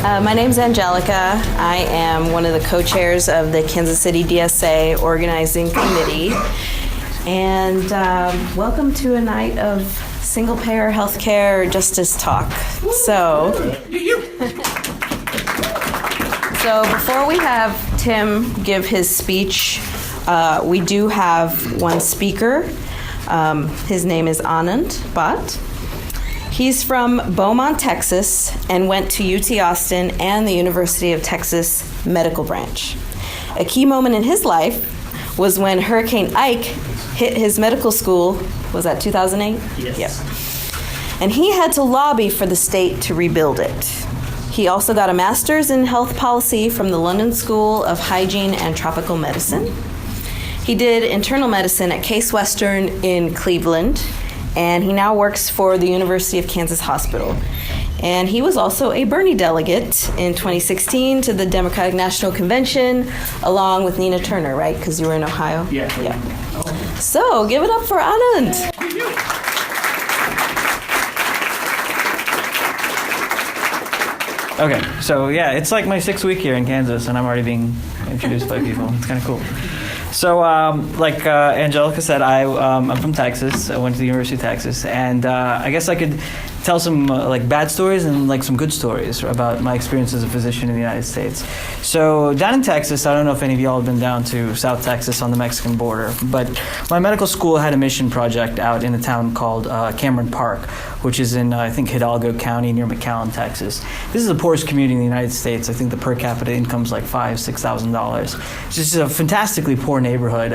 My name's Angelica. I am one of the co-chairs of the Kansas City DSA organizing committee. And welcome to a night of single-payer healthcare justice talk. So before we have Tim give his speech, we do have one speaker. His name is Anand Bhat. He's from Beaumont, Texas, and went to UT Austin and the University of Texas Medical Branch. A key moment in his life was when Hurricane Ike hit his medical school. Was that 2008? Yes. Yep. And he had to lobby for the state to rebuild it. He also got a master's in health policy from the London School of Hygiene and Tropical Medicine. He did internal medicine at Case Western in Cleveland, and he now works for the University of Kansas Hospital. And he was also a Bernie delegate in 2016 to the Democratic National Convention, along with Nina Turner, right? Because you were in Ohio? Yeah. So give it up for Anand. Okay, so yeah, it's like my 6th week here in Kansas, and I'm already being introduced by people. It's kind of cool. So, like Angelica said, I'm from Texas. I went to the University of Texas, and I guess I could tell some like bad stories and like some good stories about my experience as a physician in the United States. So down in Texas, I don't know if any of y'all have been down to South Texas on the Mexican border, but my medical school had a mission project out in a town called Cameron Park, which is in, I think, Hidalgo County near McAllen, Texas. This is the poorest community in the United States. I think the per capita income is like $5,000-$6,000. It's just a fantastically poor neighborhood,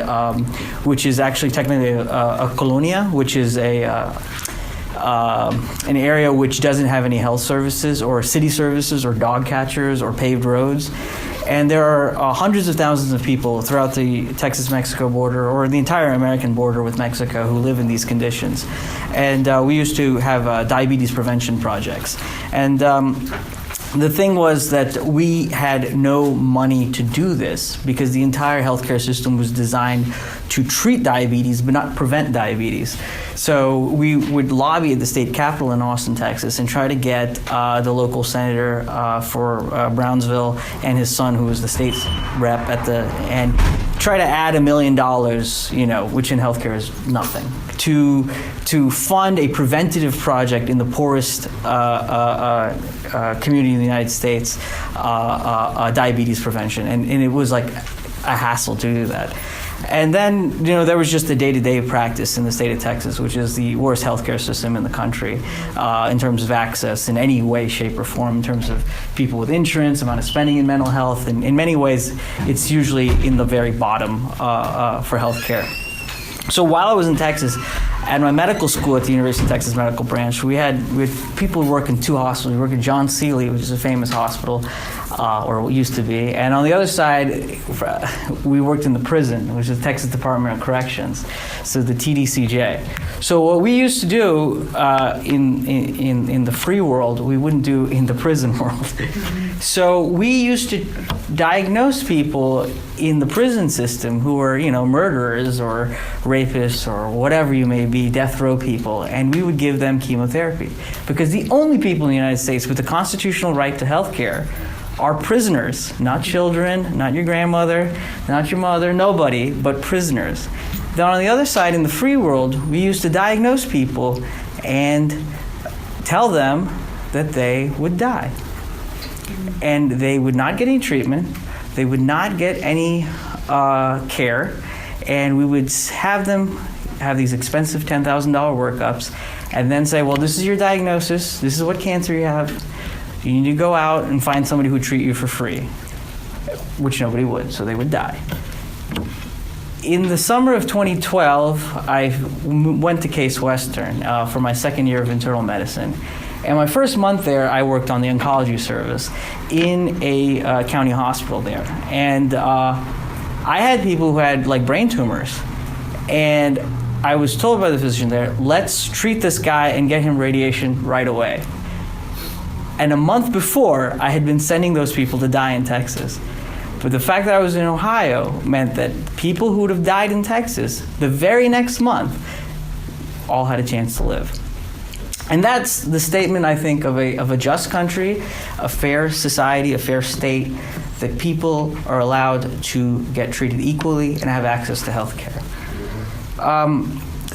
which is actually technically a colonia, which is an area which doesn't have any health services or city services or dog catchers or paved roads. And there are hundreds of thousands of people throughout the Texas-Mexico border or the entire American border with Mexico who live in these conditions. And we used to have diabetes prevention projects. And the thing was that we had no money to do this because the entire healthcare system was designed to treat diabetes but not prevent diabetes. So we would lobby at the state capitol in Austin, Texas, and try to get the local senator for Brownsville and his son, who was the state rep and try to add $1 million, which in healthcare is nothing, to fund a preventative project in the poorest community in the United States, diabetes prevention, and it was like a hassle to do that. And then, there was just the day-to-day practice in the state of Texas, which is the worst healthcare system in the country in terms of access in any way, shape, or form, in terms of people with insurance, amount of spending in mental health. And in many ways, it's usually in the very bottom for healthcare. So while I was in Texas, at my medical school at the University of Texas Medical Branch, we had people who work in 2 hospitals. We work at John Seeley, which is a famous hospital, or it used to be. And on the other side, we worked in the prison, which is the Texas Department of Corrections, so the TDCJ. So what we used to do in the free world, we wouldn't do in the prison world. So we used to diagnose people in the prison system who were, murderers or rapists or whatever you may be, death row people, and we would give them chemotherapy. Because the only people in the United States with the constitutional right to health care are prisoners, not children, not your grandmother, not your mother, nobody, but prisoners. Then on the other side, in the free world, we used to diagnose people and tell them that they would die. And they would not get any treatment, they would not get any care, and we would have them have these expensive $10,000 workups and then say, well, this is your diagnosis, this is what cancer you have, you need to go out and find somebody who would treat you for free, which nobody would, so they would die. In the summer of 2012, I went to Case Western for my 2nd year of internal medicine. And my first month there, I worked on the oncology service in a county hospital there. And I had people who had like brain tumors. And I was told by the physician there, let's treat this guy and get him radiation right away. And a month before, I had been sending those people to die in Texas. But the fact that I was in Ohio meant that people who would have died in Texas the very next month all had a chance to live. And that's the statement, I think, of a just country, a fair society, a fair state, that people are allowed to get treated equally and have access to health care.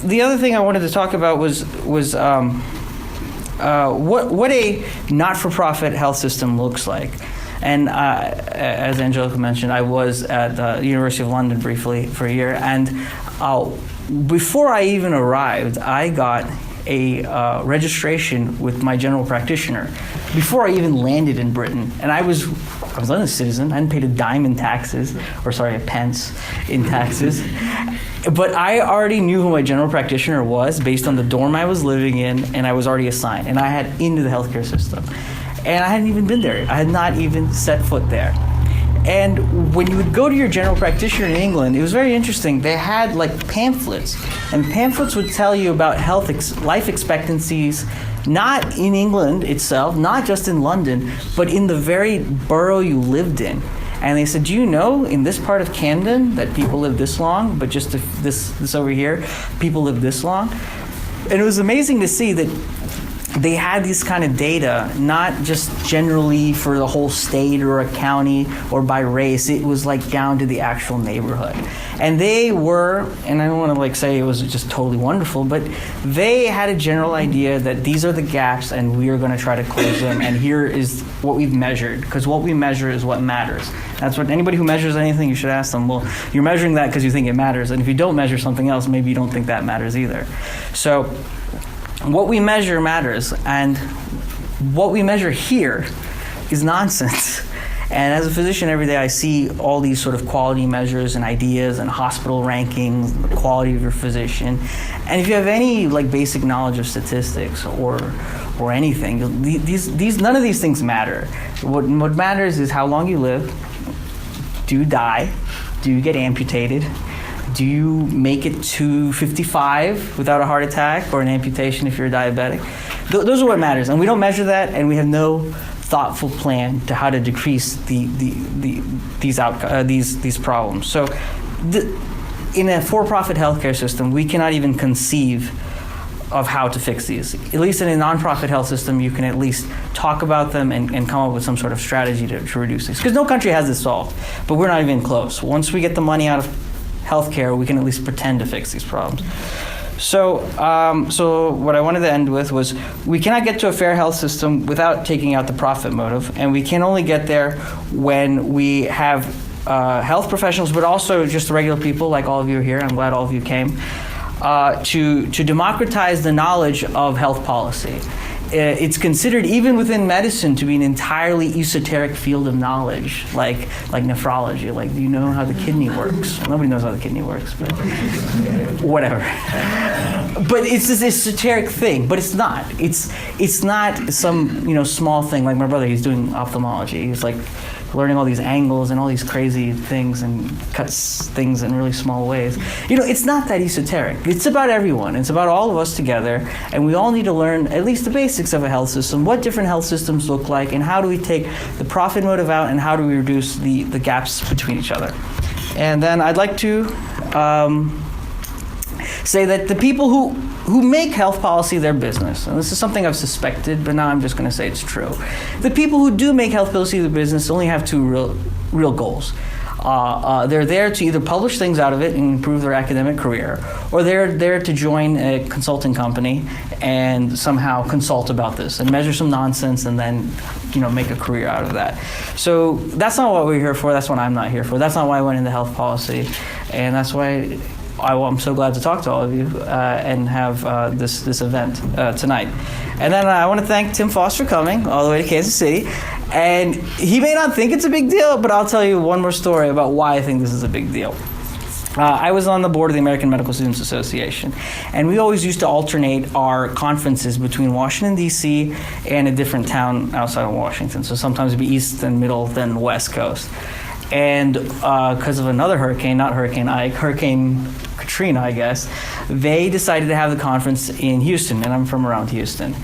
The other thing I wanted to talk about was what a not-for-profit health system looks like. And as Angelica mentioned, I was at the University of London briefly for a year, and before I even arrived, I got a registration with my general practitioner before I even landed in Britain. And I was a London citizen. I hadn't paid a dime in taxes, or sorry, a pence in taxes. But I already knew who my general practitioner was based on the dorm I was living in, and I was already assigned. And I had into the healthcare system. And I hadn't even been there. I had not even set foot there. And when you would go to your general practitioner in England, it was very interesting. They had like pamphlets, and pamphlets would tell you about life expectancies, not in England itself, not just in London, but in the very borough you lived in. And they said, do you know in this part of Camden that people live this long, but just this over here, people live this long? And it was amazing to see that they had this kind of data, not just generally for the whole state or a county or by race. It was like down to the actual neighborhood. And they were, and I don't want to like say it was just totally wonderful, but they had a general idea that these are the gaps and we are going to try to close them, and here is what we've measured, because what we measure is what matters. That's what anybody who measures anything, you should ask them, well, you're measuring that because you think it matters, and if you don't measure something else, maybe you don't think that matters either. So what we measure matters, and what we measure here is nonsense. And as a physician, every day I see all these sort of quality measures and ideas and hospital rankings, the quality of your physician. And if you have any like basic knowledge of statistics or anything, these none of these things matter. What matters is how long you live. Do you die? Do you get amputated? Do you make it to 55 without a heart attack or an amputation if you're diabetic? Those are what matters, and we don't measure that, and we have no thoughtful plan to how to decrease these problems. So, in a for-profit healthcare system, we cannot even conceive of how to fix these. At least in a nonprofit health system, you can at least talk about them and come up with some sort of strategy to reduce these. Because no country has this solved, but we're not even close. Once we get the money out of healthcare, we can at least pretend to fix these problems. So what I wanted to end with was, we cannot get to a fair health system without taking out the profit motive, and we can only get there when we have health professionals, but also just regular people like all of you here. I'm glad all of you came to democratize the knowledge of health policy. It's considered, even within medicine, to be an entirely esoteric field of knowledge, like nephrology. Like, do you know how the kidney works? Well, nobody knows how the kidney works, but whatever. But it's this esoteric thing. But it's not. It's not some small thing. Like my brother, he's doing ophthalmology. He's like learning all these angles and all these crazy things and cuts things in really small ways. It's not that esoteric. It's about everyone. It's about all of us together, and we all need to learn at least the basics of a health system, what different health systems look like, and how do we take the profit motive out, and how do we reduce the gaps between each other. And then I'd like to say that the people who make health policy their business, and this is something I've suspected, but now I'm just going to say it's true. The people who do make health policy their business only have two real goals. They're there to either publish things out of it and improve their academic career, or they're there to join a consulting company and somehow consult about this and measure some nonsense and then make a career out of that. So that's not what we're here for. That's what I'm not here for. That's not why I went into health policy, and that's why I'm so glad to talk to all of you and have this event tonight. And then I want to thank Tim Faust for coming all the way to Kansas City. And he may not think it's a big deal, but I'll tell you one more story about why I think this is a big deal. I was on the board of the American Medical Students Association, and we always used to alternate our conferences between Washington, D.C. and a different town outside of Washington. So sometimes it'd be east and middle, then west coast. And because of another hurricane, not Hurricane Ike, Hurricane Katrina, I guess, they decided to have the conference in Houston, and I'm from around Houston.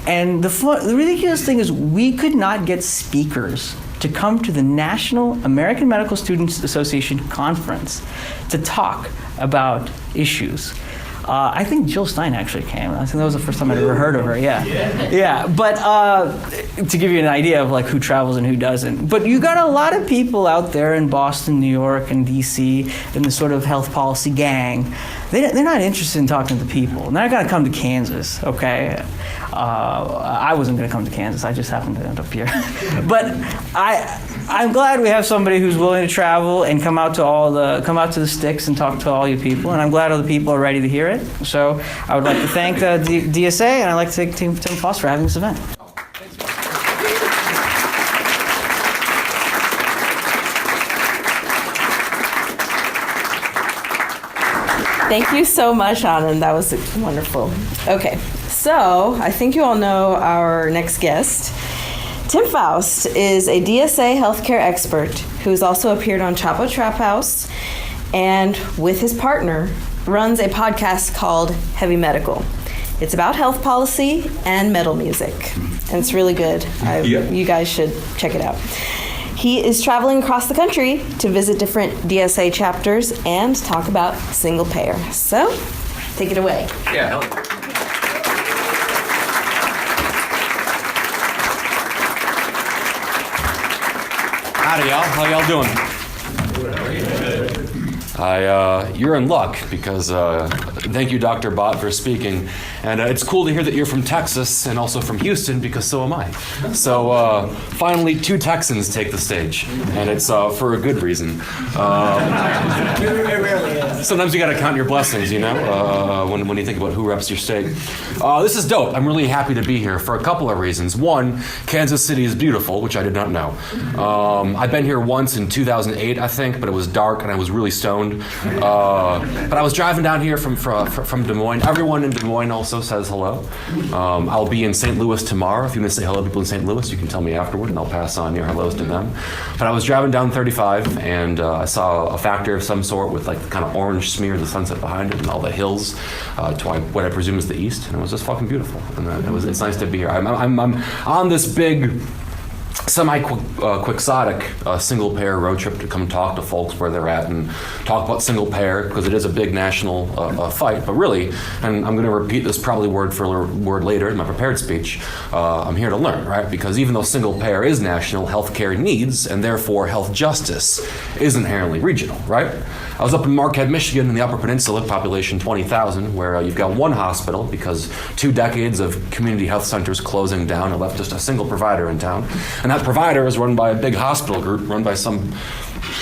And the ridiculous thing is, we could not get speakers to come to the National American Medical Students Association conference to talk about issues. I think Jill Stein actually came. I think that was the first time I'd ever heard of her. Yeah. But to give you an idea of like who travels and who doesn't. But you got a lot of people out there in Boston, New York, and D.C. in the sort of health policy gang. They're not interested in talking to the people. They're not going to come to Kansas, okay? I wasn't going to come to Kansas. I just happened to end up here. But I'm glad we have somebody who's willing to travel and come out to the sticks and talk to all you people. And I'm glad all the people are ready to hear it. So I would like to thank DSA, and I'd like to thank Tim Faust for having this event. Thank you so much, Anand. That was wonderful. Okay, so I think you all know our next guest. Tim Faust is a DSA healthcare expert who's also appeared on Chapo Trap House and with his partner runs a podcast called Heavy Medical. It's about health policy and metal music, and it's really good. You guys should check it out. He is traveling across the country to visit different DSA chapters and talk about single payer. So, take it away. Yeah, hell yeah. Howdy, y'all. How y'all doing? You're in luck because thank you, Dr. Bhat, for speaking. And it's cool to hear that you're from Texas and also from Houston because so am I. So finally, two Texans take the stage, and it's for a good reason. Sometimes you got to count your blessings, you know, when you think about who reps your state. This is dope. I'm really happy to be here for a couple of reasons. One, Kansas City is beautiful, which I did not know. I've been here once in 2008, I think, but it was dark and I was really stoned. But I was driving down here from Des Moines. Everyone in Des Moines also says hello. I'll be in St. Louis tomorrow. If you want to say hello to people in St. Louis, you can tell me afterward and I'll pass on your hellos to them. But I was driving down 35 and I saw a factory of some sort with like the kind of orange smear of the sunset behind it and all the hills to what I presume is the east. And it was just fucking beautiful. And it's nice to be here. I'm on this big quixotic single-payer road trip to come talk to folks where they're at and talk about single-payer because it is a big national fight. But really, and I'm going to repeat this probably word for word later in my prepared speech, I'm here to learn, right? Because even though single-payer is national, healthcare needs and therefore health justice is inherently regional, right? I was up in Marquette, Michigan in the Upper Peninsula, population 20,000, where you've got one hospital because 2 decades of community health centers closing down and left just a single provider in town. And that provider is run by a big hospital group run by some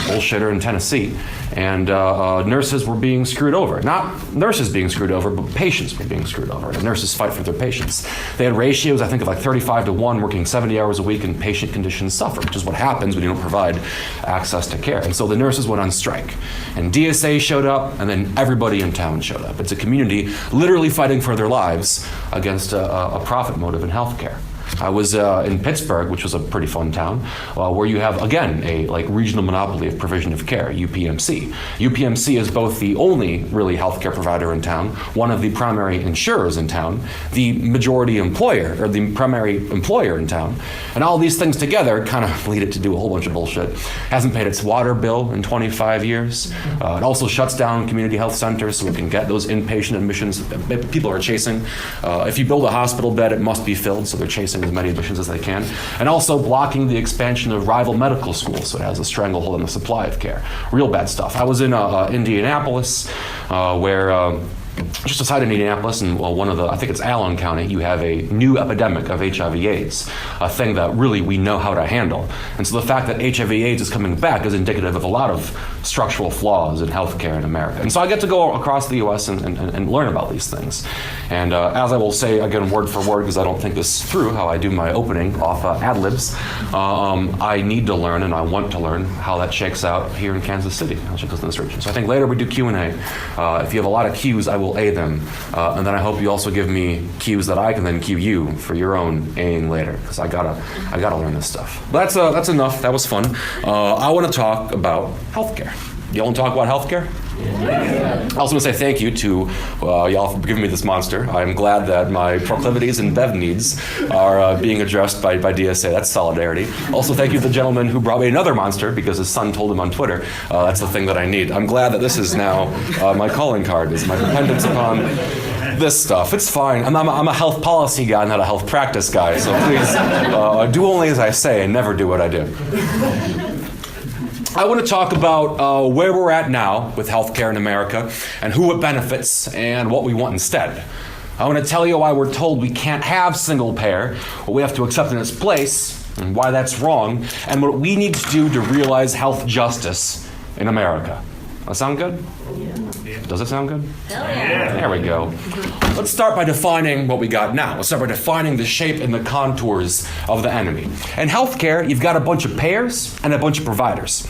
bullshitter in Tennessee. And nurses were being screwed over. Not nurses being screwed over, but patients were being screwed over. And nurses fight for their patients. They had ratios, I think, of like 35-1, working 70 hours a week, and patient conditions suffer, which is what happens when you don't provide access to care. And so the nurses went on strike. And DSA showed up, and then everybody in town showed up. It's a community literally fighting for their lives against a profit motive in healthcare. I was in Pittsburgh, which was a pretty fun town, where you have, again, a regional monopoly of provision of care, UPMC. UPMC is both the only really healthcare provider in town, one of the primary insurers in town, the majority employer, or the primary employer in town, and all these things together kind of lead it to do a whole bunch of bullshit. Hasn't paid its water bill in 25 years. It also shuts down community health centers so we can get those inpatient admissions people are chasing. If you build a hospital bed, it must be filled, so they're chasing as many admissions as they can, and also blocking the expansion of rival medical schools, so it has a stranglehold on the supply of care. Real bad stuff. I was in Indianapolis, where just outside Indianapolis, in one of the, I think it's Allen County, you have a new epidemic of HIV/AIDS, a thing that really we know how to handle. And so the fact that HIV/AIDS is coming back is indicative of a lot of structural flaws in healthcare in America. And so I get to go across the U.S. and learn about these things. And as I will say, again, word for word, because I don't think this through, how I do my opening off ad-libs, I need to learn and I want to learn how that shakes out here in Kansas City, how it shakes out in this region. So I think later we do Q&A. If you have a lot of cues, I will A them, and then I hope you also give me cues that I can then cue you for your own Aing later, because I gotta learn this stuff. But that's enough. That was fun. I want to talk about healthcare. You want to talk about healthcare? I also want to say thank you to y'all for giving me this monster. I'm glad that my proclivities and bev needs are being addressed by DSA. That's solidarity. Also, thank you to the gentleman who brought me another monster because his son told him on Twitter that's the thing that I need. I'm glad that this is now my calling card, is my dependence upon this stuff. It's fine. I'm a health policy guy, not a health practice guy, so please do only as I say and never do what I do. I want to talk about where we're at now with healthcare in America and who it benefits and what we want instead. I want to tell you why we're told we can't have single payer, what we have to accept in its place, and why that's wrong, and what we need to do to realize health justice in America. That sound good? Yeah. Does it sound good? Hell yeah. There we go. Let's start by defining what we got now. Let's start by defining the shape and the contours of the enemy. In healthcare, you've got a bunch of payers and a bunch of providers.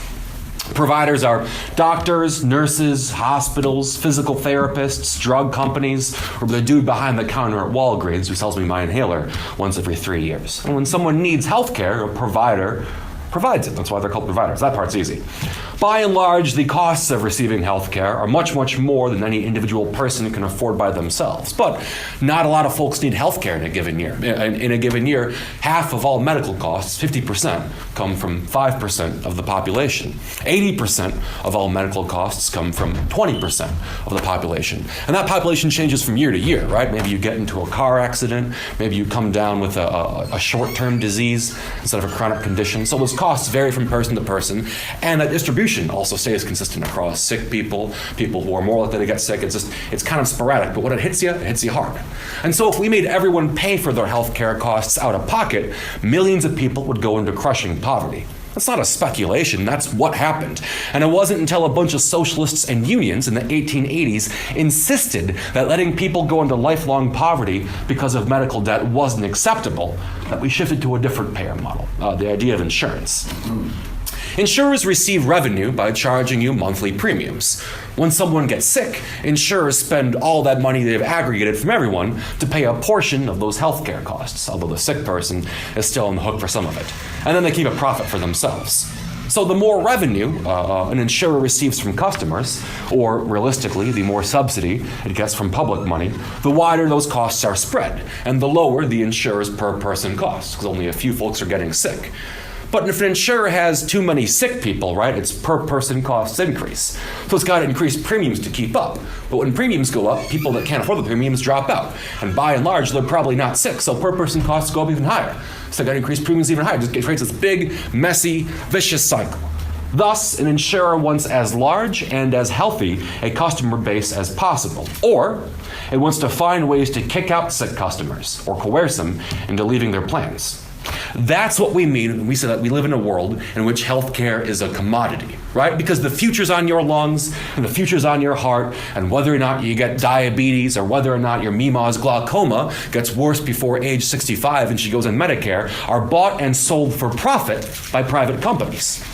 Providers are doctors, nurses, hospitals, physical therapists, drug companies, or the dude behind the counter at Walgreens who sells me my inhaler once every 3 years. And when someone needs healthcare, a provider provides it. That's why they're called providers. That part's easy. By and large, the costs of receiving health care are much, much more than any individual person can afford by themselves. But not a lot of folks need health care in a given year. In a given year, half of all medical costs, 50%, come from 5% of the population. 80% of all medical costs come from 20% of the population. And that population changes from year to year, right? Maybe you get into a car accident. Maybe you come down with a short-term disease instead of a chronic condition. So those costs vary from person to person. And that distribution also stays consistent across sick people, people who are more likely to get sick. It's kind of sporadic, but when it hits you hard. And so if we made everyone pay for their health care costs out of pocket, millions of people would go into crushing poverty. That's not a speculation, that's what happened. And it wasn't until a bunch of socialists and unions in the 1880s insisted that letting people go into lifelong poverty because of medical debt wasn't acceptable that we shifted to a different payer model, the idea of insurance. Insurers receive revenue by charging you monthly premiums. When someone gets sick, insurers spend all that money they've aggregated from everyone to pay a portion of those healthcare costs, although the sick person is still on the hook for some of it. And then they keep a profit for themselves. So the more revenue an insurer receives from customers, or realistically, the more subsidy it gets from public money, the wider those costs are spread, and the lower the insurer's per person costs, because only a few folks are getting sick. But if an insurer has too many sick people, right, its per person costs increase. So it's got to increase premiums to keep up. But when premiums go up, people that can't afford the premiums drop out. And by and large, they're probably not sick, so per person costs go up even higher. So they got to increase premiums even higher. It creates this big, messy, vicious cycle. Thus, an insurer wants as large and as healthy a customer base as possible. Or it wants to find ways to kick out sick customers or coerce them into leaving their plans. That's what we mean when we say that we live in a world in which healthcare is a commodity, right? Because the future's on your lungs and the future's on your heart, and whether or not you get diabetes or whether or not your Mima's glaucoma gets worse before age 65 and she goes on Medicare are bought and sold for profit by private companies.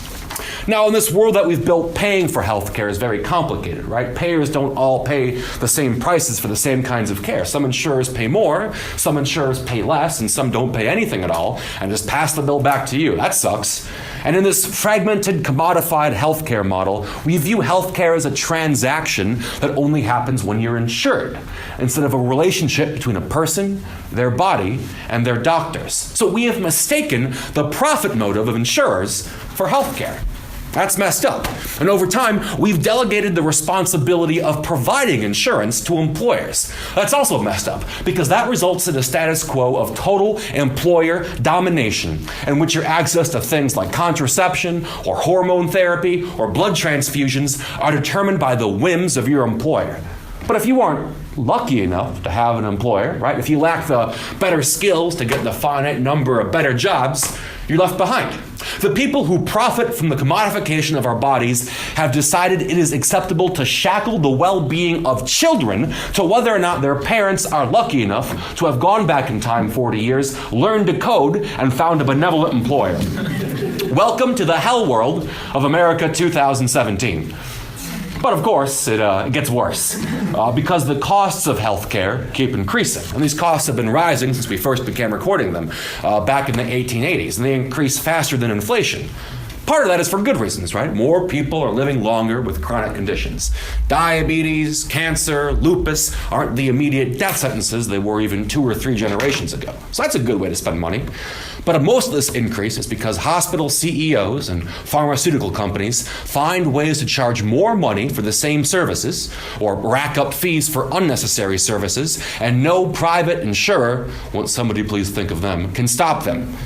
Now, in this world that we've built, paying for healthcare is very complicated, right? Payers don't all pay the same prices for the same kinds of care. Some insurers pay more, some insurers pay less, and some don't pay anything at all and just pass the bill back to you. That sucks. And in this fragmented, commodified healthcare model, we view healthcare as a transaction that only happens when you're insured, instead of a relationship between a person, their body, and their doctors. So we have mistaken the profit motive of insurers for healthcare. That's messed up. And over time, we've delegated the responsibility of providing insurance to employers. That's also messed up, because that results in a status quo of total employer domination, in which your access to things like contraception or hormone therapy or blood transfusions are determined by the whims of your employer. But if you aren't lucky enough to have an employer, right, if you lack the better skills to get the finite number of better jobs, you're left behind. The people who profit from the commodification of our bodies have decided it is acceptable to shackle the well-being of children to whether or not their parents are lucky enough to have gone back in time 40 years, learned to code, and found a benevolent employer. Welcome to the hell world of America 2017. But of course, it gets worse because the costs of healthcare keep increasing. And these costs have been rising since we first began recording them back in the 1880s, and they increase faster than inflation. Part of that is for good reasons, right? More people are living longer with chronic conditions. Diabetes, cancer, lupus aren't the immediate death sentences they were even 2 or 3 generations ago. So that's a good way to spend money. But most of this increase is because hospital CEOs and pharmaceutical companies find ways to charge more money for the same services or rack up fees for unnecessary services, and no private insurer, won't somebody please think of them, can stop them.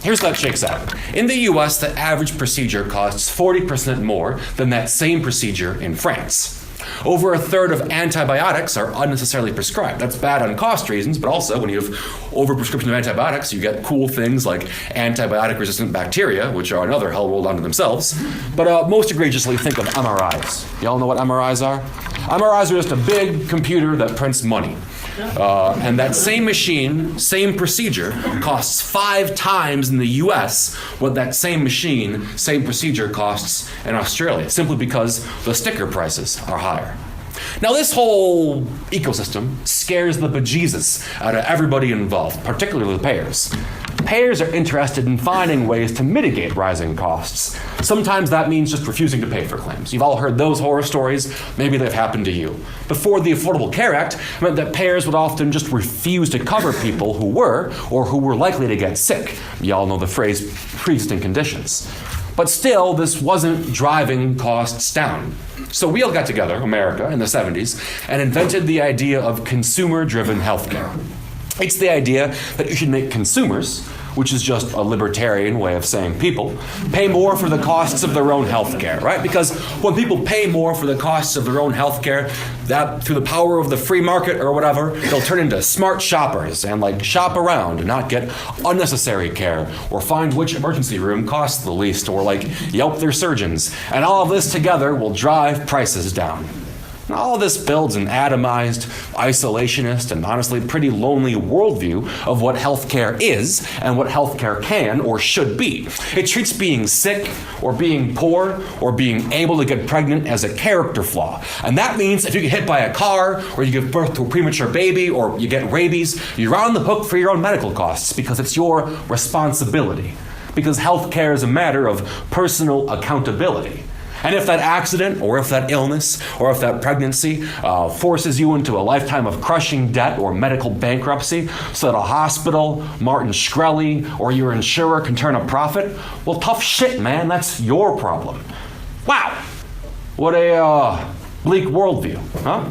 Here's how it shakes out. In the US, the average procedure costs 40% more than that same procedure in France. Over a third of antibiotics are unnecessarily prescribed. That's bad on cost reasons, but also when you have overprescription of antibiotics, you get cool things like antibiotic-resistant bacteria, which are another hell rolled onto themselves. But most egregiously, think of MRIs. Y'all know what MRIs are? MRIs are just a big computer that prints money. And that same machine, same procedure, costs 5 times in the US what that same machine, same procedure costs in Australia, simply because the sticker prices are higher. Now, this whole ecosystem scares the bejesus out of everybody involved, particularly the payers. Payers are interested in finding ways to mitigate rising costs. Sometimes that means just refusing to pay for claims. You've all heard those horror stories. Maybe they've happened to you. Before the Affordable Care Act meant that payers would often just refuse to cover people who were likely to get sick. You all know the phrase pre-existing conditions. But still, this wasn't driving costs down. So we all got together, America, in the 70s, and invented the idea of consumer-driven healthcare. It's the idea that you should make consumers, which is just a libertarian way of saying people, pay more for the costs of their own health care, right? Because when people pay more for the costs of their own health care, that through the power of the free market or whatever, they'll turn into smart shoppers and shop around and not get unnecessary care or find which emergency room costs the least or Yelp their surgeons. And all of this together will drive prices down. Now, all this builds an atomized, isolationist, and honestly pretty lonely worldview of what healthcare is and what healthcare can or should be. It treats being sick or being poor or being able to get pregnant as a character flaw. And that means if you get hit by a car or you give birth to a premature baby or you get rabies, you're on the hook for your own medical costs because it's your responsibility. Because healthcare is a matter of personal accountability. And if that accident, or if that illness, or if that pregnancy forces you into a lifetime of crushing debt or medical bankruptcy so that a hospital, Martin Shkreli, or your insurer can turn a profit, well, tough shit, man. That's your problem. Wow. What a bleak worldview, huh?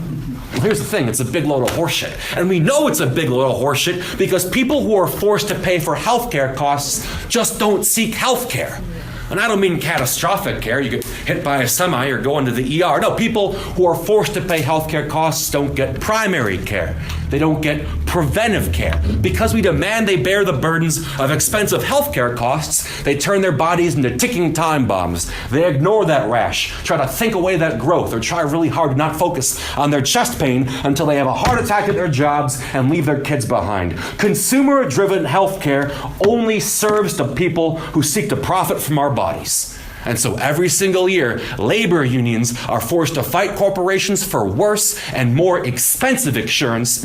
Well, here's the thing. It's a big load of horseshit. And we know it's a big load of horseshit because people who are forced to pay for healthcare costs just don't seek healthcare. And I don't mean catastrophic care. You get hit by a semi or go into the ER. No, people who are forced to pay healthcare costs don't get primary care. They don't get preventive care. Because we demand they bear the burdens of expensive healthcare costs, they turn their bodies into ticking time bombs. They ignore that rash, try to think away that growth, or try really hard to not focus on their chest pain until they have a heart attack at their jobs and leave their kids behind. Consumer-driven healthcare only serves the people who seek to profit from our bodies. And so every single year, labor unions are forced to fight corporations for worse and more expensive insurance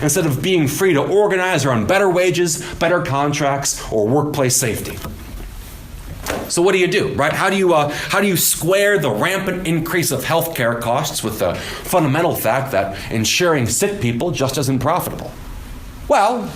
instead of being free to organize around better wages, better contracts, or workplace safety. So what do you do, right? How do you square the rampant increase of healthcare costs with the fundamental fact that insuring sick people just isn't profitable? Well,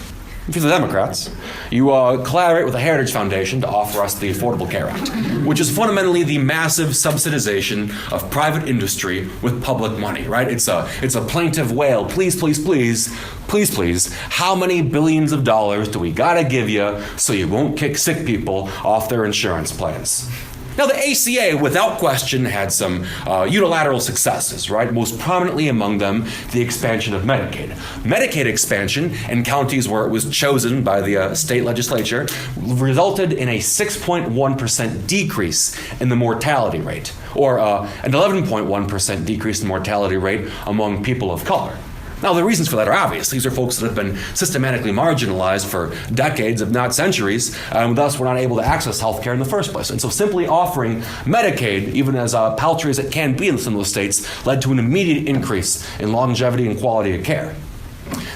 if you're the Democrats, you collaborate with the Heritage Foundation to offer us the Affordable Care Act, which is fundamentally the massive subsidization of private industry with public money, right? It's a plaintive wail. Please, please, please, please, please, how many billions of dollars do we gotta give you so you won't kick sick people off their insurance plans? Now, the ACA, without question, had some unilateral successes, right? Most prominently among them, the expansion of Medicaid. Medicaid expansion in counties where it was chosen by the state legislature resulted in a 6.1% decrease in the mortality rate, or an 11.1% decrease in mortality rate among people of color. Now, the reasons for that are obvious. These are folks that have been systematically marginalized for decades, if not centuries, and thus were not able to access health care in the first place. And so simply offering Medicaid, even as paltry as it can be in some of those states, led to an immediate increase in longevity and quality of care.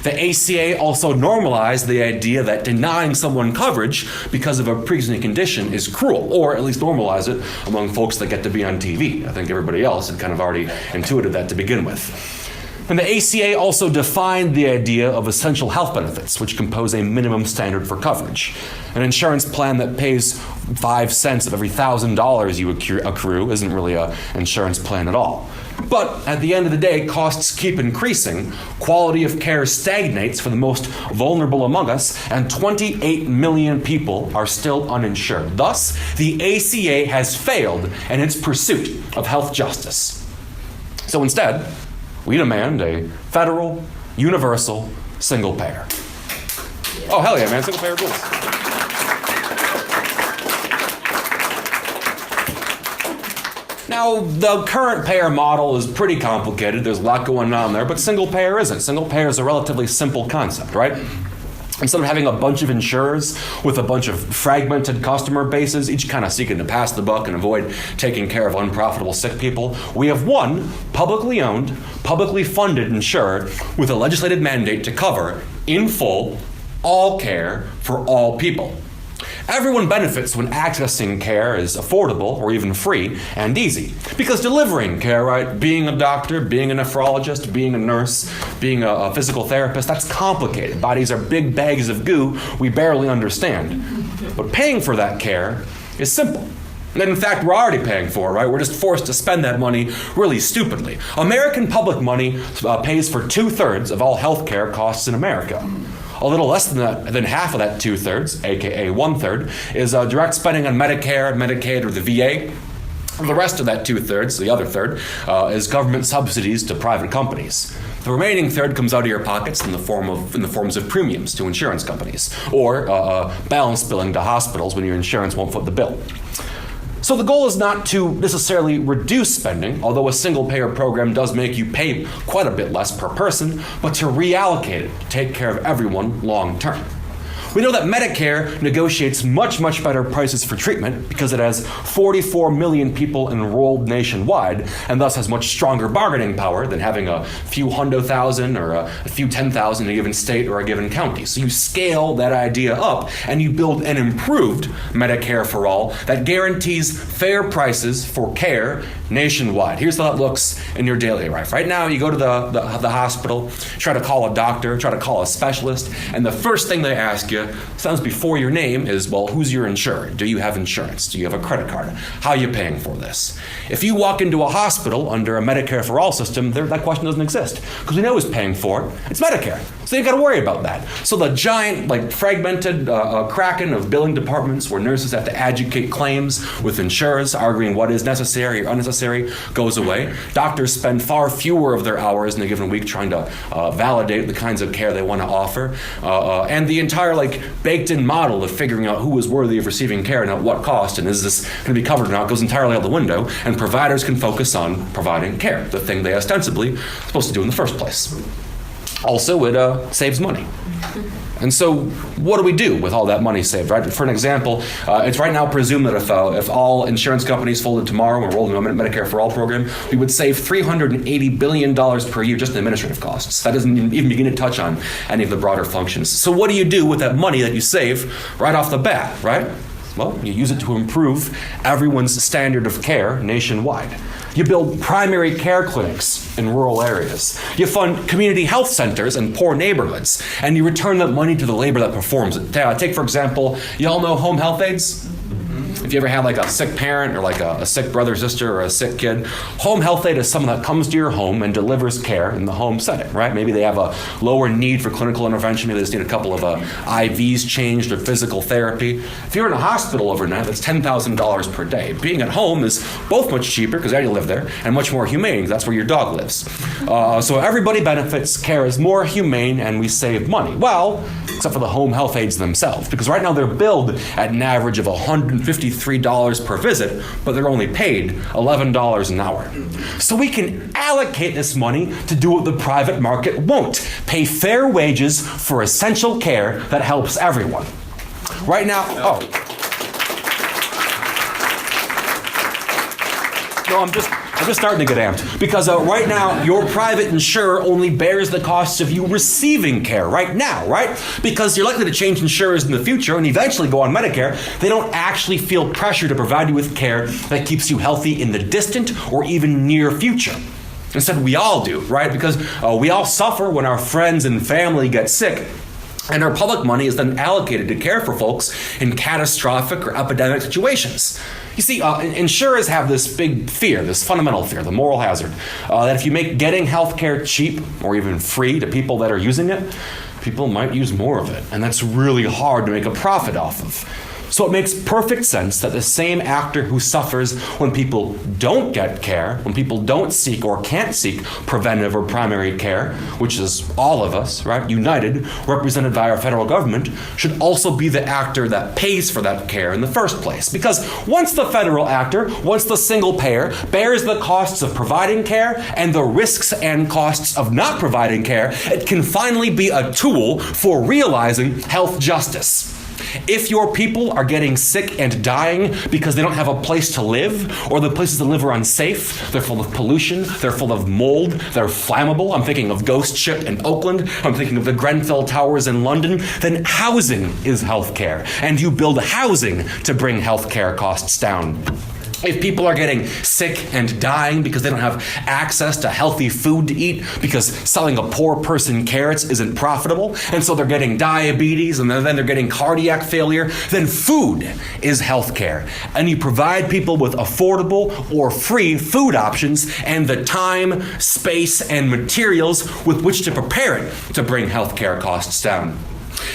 The ACA also normalized the idea that denying someone coverage because of a pre-existing condition is cruel, or at least normalize it among folks that get to be on TV. I think everybody else had kind of already intuited that to begin with. And the ACA also defined the idea of essential health benefits, which compose a minimum standard for coverage. An insurance plan that pays 5 cents of every $1,000 you accrue isn't really an insurance plan at all. But at the end of the day, costs keep increasing, quality of care stagnates for the most vulnerable among us, and 28 million people are still uninsured. Thus, the ACA has failed in its pursuit of health justice. So instead, we demand a federal, universal, single payer. Oh, hell yeah, man, single payer rules. Now, the current payer model is pretty complicated. There's a lot going on there, but single payer isn't. Single payer is a relatively simple concept, right? Instead of having a bunch of insurers with a bunch of fragmented customer bases, each kind of seeking to pass the buck and avoid taking care of unprofitable sick people, we have one publicly owned, publicly funded insurer with a legislated mandate to cover, in full, all care for all people. Everyone benefits when accessing care is affordable or even free and easy. Because delivering care, right, being a doctor, being a nephrologist, being a nurse, being a physical therapist, that's complicated. Bodies are big bags of goo we barely understand. But paying for that care is simple. And in fact, we're already paying for it, right? We're just forced to spend that money really stupidly. American public money pays for 2/3 of all health care costs in America. A little less than half of that 2/3, aka 1/3, is direct spending on Medicare, Medicaid, or the VA. The rest of that 2/3, the other third, is government subsidies to private companies. The remaining third comes out of your pockets in the forms of premiums to insurance companies, or balance billing to hospitals when your insurance won't foot the bill. So the goal is not to necessarily reduce spending, although a single-payer program does make you pay quite a bit less per person, but to reallocate it to take care of everyone long-term. We know that Medicare negotiates much, much better prices for treatment because it has 44 million people enrolled nationwide and thus has much stronger bargaining power than having a few hundo thousand or a few 10,000 in a given state or a given county. So you scale that idea up and you build an improved Medicare for all that guarantees fair prices for care nationwide. Here's how that looks in your daily life. Right now, you go to the hospital, try to call a doctor, try to call a specialist, and the first thing they ask you, sounds before your name, is, well, who's your insurer? Do you have insurance? Do you have a credit card? How are you paying for this? If you walk into a hospital under a Medicare for all system, that question doesn't exist because we know who's paying for it. It's Medicare. So you've got to worry about that. So the giant, fragmented kraken of billing departments where nurses have to adjudicate claims with insurers, arguing what is necessary or unnecessary, goes away. Doctors spend far fewer of their hours in a given week trying to validate the kinds of care they want to offer. And the entire, baked-in model of figuring out who is worthy of receiving care and at what cost, and is this going to be covered or not, goes entirely out the window, and providers can focus on providing care, the thing they ostensibly are supposed to do in the first place. Also, it saves money. And so what do we do with all that money saved, right? For an example, it's right now presumed that if all insurance companies folded tomorrow and rolled into a Medicare for All program, we would save $380 billion per year just in administrative costs. That doesn't even begin to touch on any of the broader functions. So what do you do with that money that you save right off the bat, right? Well, you use it to improve everyone's standard of care nationwide. You build primary care clinics in rural areas. You fund community health centers in poor neighborhoods, and you return that money to the labor that performs it. Take, for example, you all know home health aides? If you ever have a sick parent or a sick brother, sister, or a sick kid, home health aide is someone that comes to your home and delivers care in the home setting, right? Maybe they have a lower need for clinical intervention. Maybe they just need a couple of IVs changed or physical therapy. If you're in a hospital overnight, that's $10,000 per day. Being at home is both much cheaper because I already live there, and much more humane because that's where your dog lives. So everybody benefits, care is more humane, and we save money. Well, except for the home health aides themselves, because right now they're billed at an average of $153 per visit, but they're only paid $11 an hour. So we can allocate this money to do what the private market won't: pay fair wages for essential care that helps everyone. Right now, I'm just starting to get amped. Because right now, your private insurer only bears the costs of you receiving care right now, right? Because you're likely to change insurers in the future and eventually go on Medicare. They don't actually feel pressure to provide you with care that keeps you healthy in the distant or even near future. Instead, we all do, right? Because we all suffer when our friends and family get sick. And our public money is then allocated to care for folks in catastrophic or epidemic situations. You see, insurers have this big fear, this fundamental fear, the moral hazard, that if you make getting health care cheap or even free to people that are using it, people might use more of it. And that's really hard to make a profit off of. So it makes perfect sense that the same actor who suffers when people don't get care, when people don't seek or can't seek preventive or primary care, which is all of us, right, united, represented by our federal government, should also be the actor that pays for that care in the first place. Because once the federal actor, once the single payer, bears the costs of providing care and the risks and costs of not providing care, it can finally be a tool for realizing health justice. If your people are getting sick and dying because they don't have a place to live, or the places to live are unsafe, they're full of pollution, they're full of mold, they're flammable, I'm thinking of Ghost Ship in Oakland, I'm thinking of the Grenfell Towers in London, then housing is healthcare, and you build housing to bring healthcare costs down. If people are getting sick and dying because they don't have access to healthy food to eat, because selling a poor person carrots isn't profitable, and so they're getting diabetes and then they're getting cardiac failure, then food is healthcare. And you provide people with affordable or free food options and the time, space, and materials with which to prepare it to bring healthcare costs down.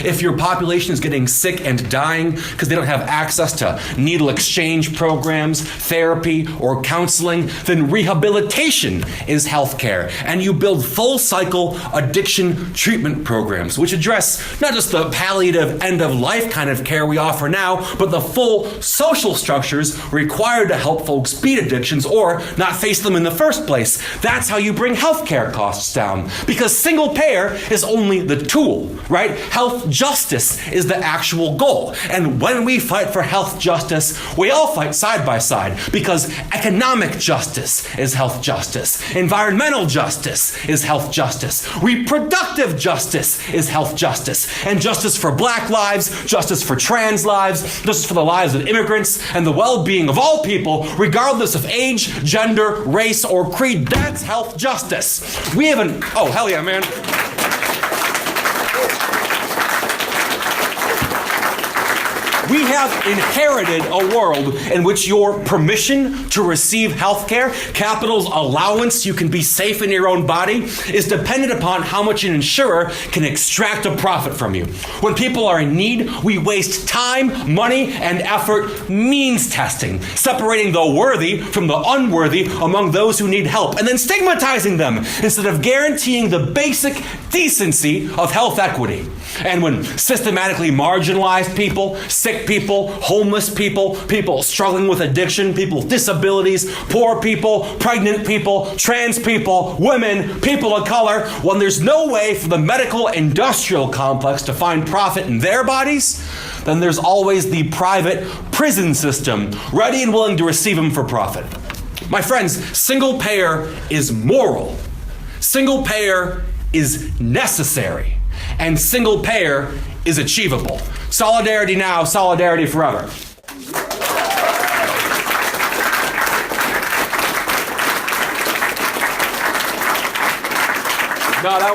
If your population is getting sick and dying because they don't have access to needle exchange programs, therapy, or counseling, then rehabilitation is healthcare. And you build full cycle addiction treatment programs, which address not just the palliative end of life kind of care we offer now, but the full social structures required to help folks beat addictions or not face them in the first place. That's how you bring healthcare costs down. Because single payer is only the tool, right? Health justice is the actual goal. And when we fight for health justice, we all fight side by side, because economic justice is health justice. Environmental justice is health justice. Reproductive justice is health justice. And justice for Black lives, justice for trans lives, justice for the lives of immigrants, and the well-being of all people, regardless of age, gender, race, or creed, that's health justice. We haven't, oh, hell yeah, man. We have inherited a world in which your permission to receive health care, capital's allowance, you can be safe in your own body, is dependent upon how much an insurer can extract a profit from you. When people are in need, we waste time, money, and effort means testing, separating the worthy from the unworthy among those who need help, and then stigmatizing them instead of guaranteeing the basic decency of health equity. And when systematically marginalized people, sick people, homeless people, people struggling with addiction, people with disabilities, poor people, pregnant people, trans people, women, people of color, when there's no way for the medical industrial complex to find profit in their bodies, then there's always the private prison system ready and willing to receive them for profit. My friends, single payer is moral. Single payer is necessary. And single payer is achievable. Solidarity now, solidarity forever. No, that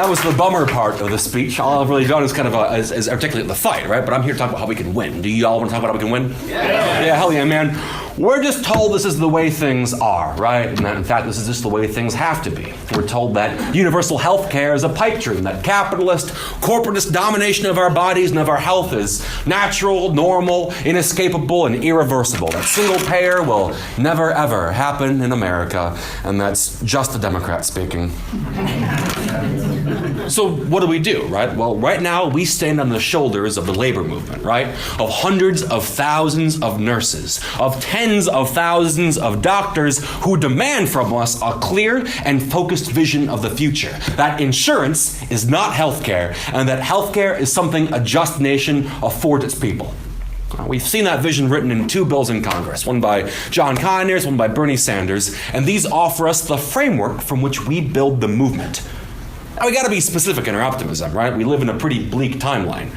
was the bummer part of the speech. All I've really done is kind of is articulate the fight, right? But I'm here to talk about how we can win. Do you all want to talk about how we can win? Yeah, hell yeah, man. We're just told this is the way things are, right? And that, in fact, this is just the way things have to be. We're told that universal health care is a pipe dream, that capitalist, corporatist domination of our bodies and of our health is natural, normal, inescapable, and irreversible. That single payer will never, ever happen in America, and that's just the Democrat speaking. So what do we do, right? Well, right now we stand on the shoulders of the labor movement, right? Of hundreds of thousands of nurses, of tens of thousands of doctors who demand from us a clear and focused vision of the future. That insurance is not healthcare, and that healthcare is something a just nation affords its people. We've seen that vision written in 2 bills in Congress, one by John Conyers, one by Bernie Sanders, and these offer us the framework from which we build the movement. Now, we got to be specific in our optimism, right? We live in a pretty bleak timeline.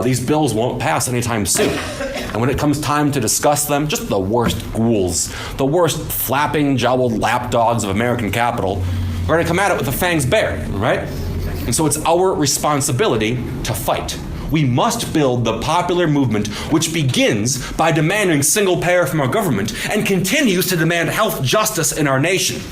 These bills won't pass anytime soon. And when it comes time to discuss them, just the worst ghouls, the worst flapping, jowled lapdogs of American capital, we're going to come at it with the fangs bared, right? And so it's our responsibility to fight. We must build the popular movement which begins by demanding single payer from our government and continues to demand health justice in our nation.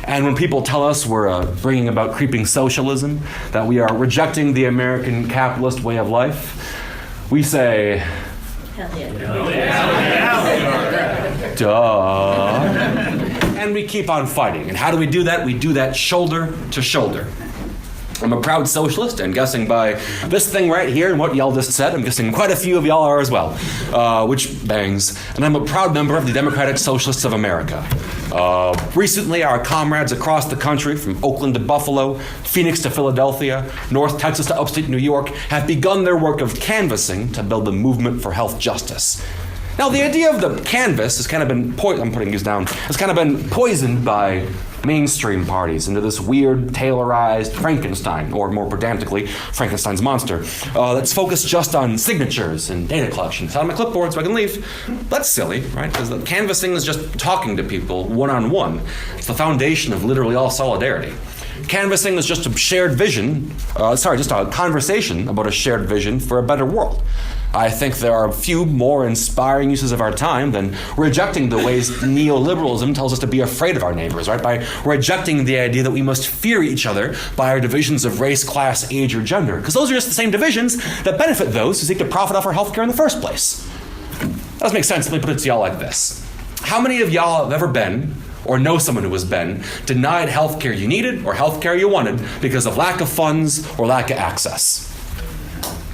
And when people tell us we're bringing about creeping socialism, that we are rejecting the American capitalist way of life, we say, hell yeah. Duh. And we keep on fighting. And how do we do that? We do that shoulder to shoulder. I'm a proud socialist, and guessing by this thing right here and what y'all just said, I'm guessing quite a few of y'all are as well, which bangs. And I'm a proud member of the Democratic Socialists of America. Recently, our comrades across the country, from Oakland to Buffalo, Phoenix to Philadelphia, North Texas to upstate New York, have begun their work of canvassing to build a movement for health justice. Now, the idea of the canvas has kind of been poisoned by mainstream parties into this weird, tailorized Frankenstein, or more pedantically, Frankenstein's monster, that's focused just on signatures and data collection. It's on my clipboard so I can leave. That's silly, right? Because the canvassing is just talking to people one-on-one. It's the foundation of literally all solidarity. Canvassing is just a shared vision, just a conversation about a shared vision for a better world. I think there are a few more inspiring uses of our time than rejecting the ways neoliberalism tells us to be afraid of our neighbors, right? By rejecting the idea that we must fear each other by our divisions of race, class, age, or gender. Because those are just the same divisions that benefit those who seek to profit off our healthcare in the first place. That doesn't make sense. Let me put it to y'all like this. How many of y'all have ever been, or know someone who has been, denied healthcare you needed or healthcare you wanted because of lack of funds or lack of access?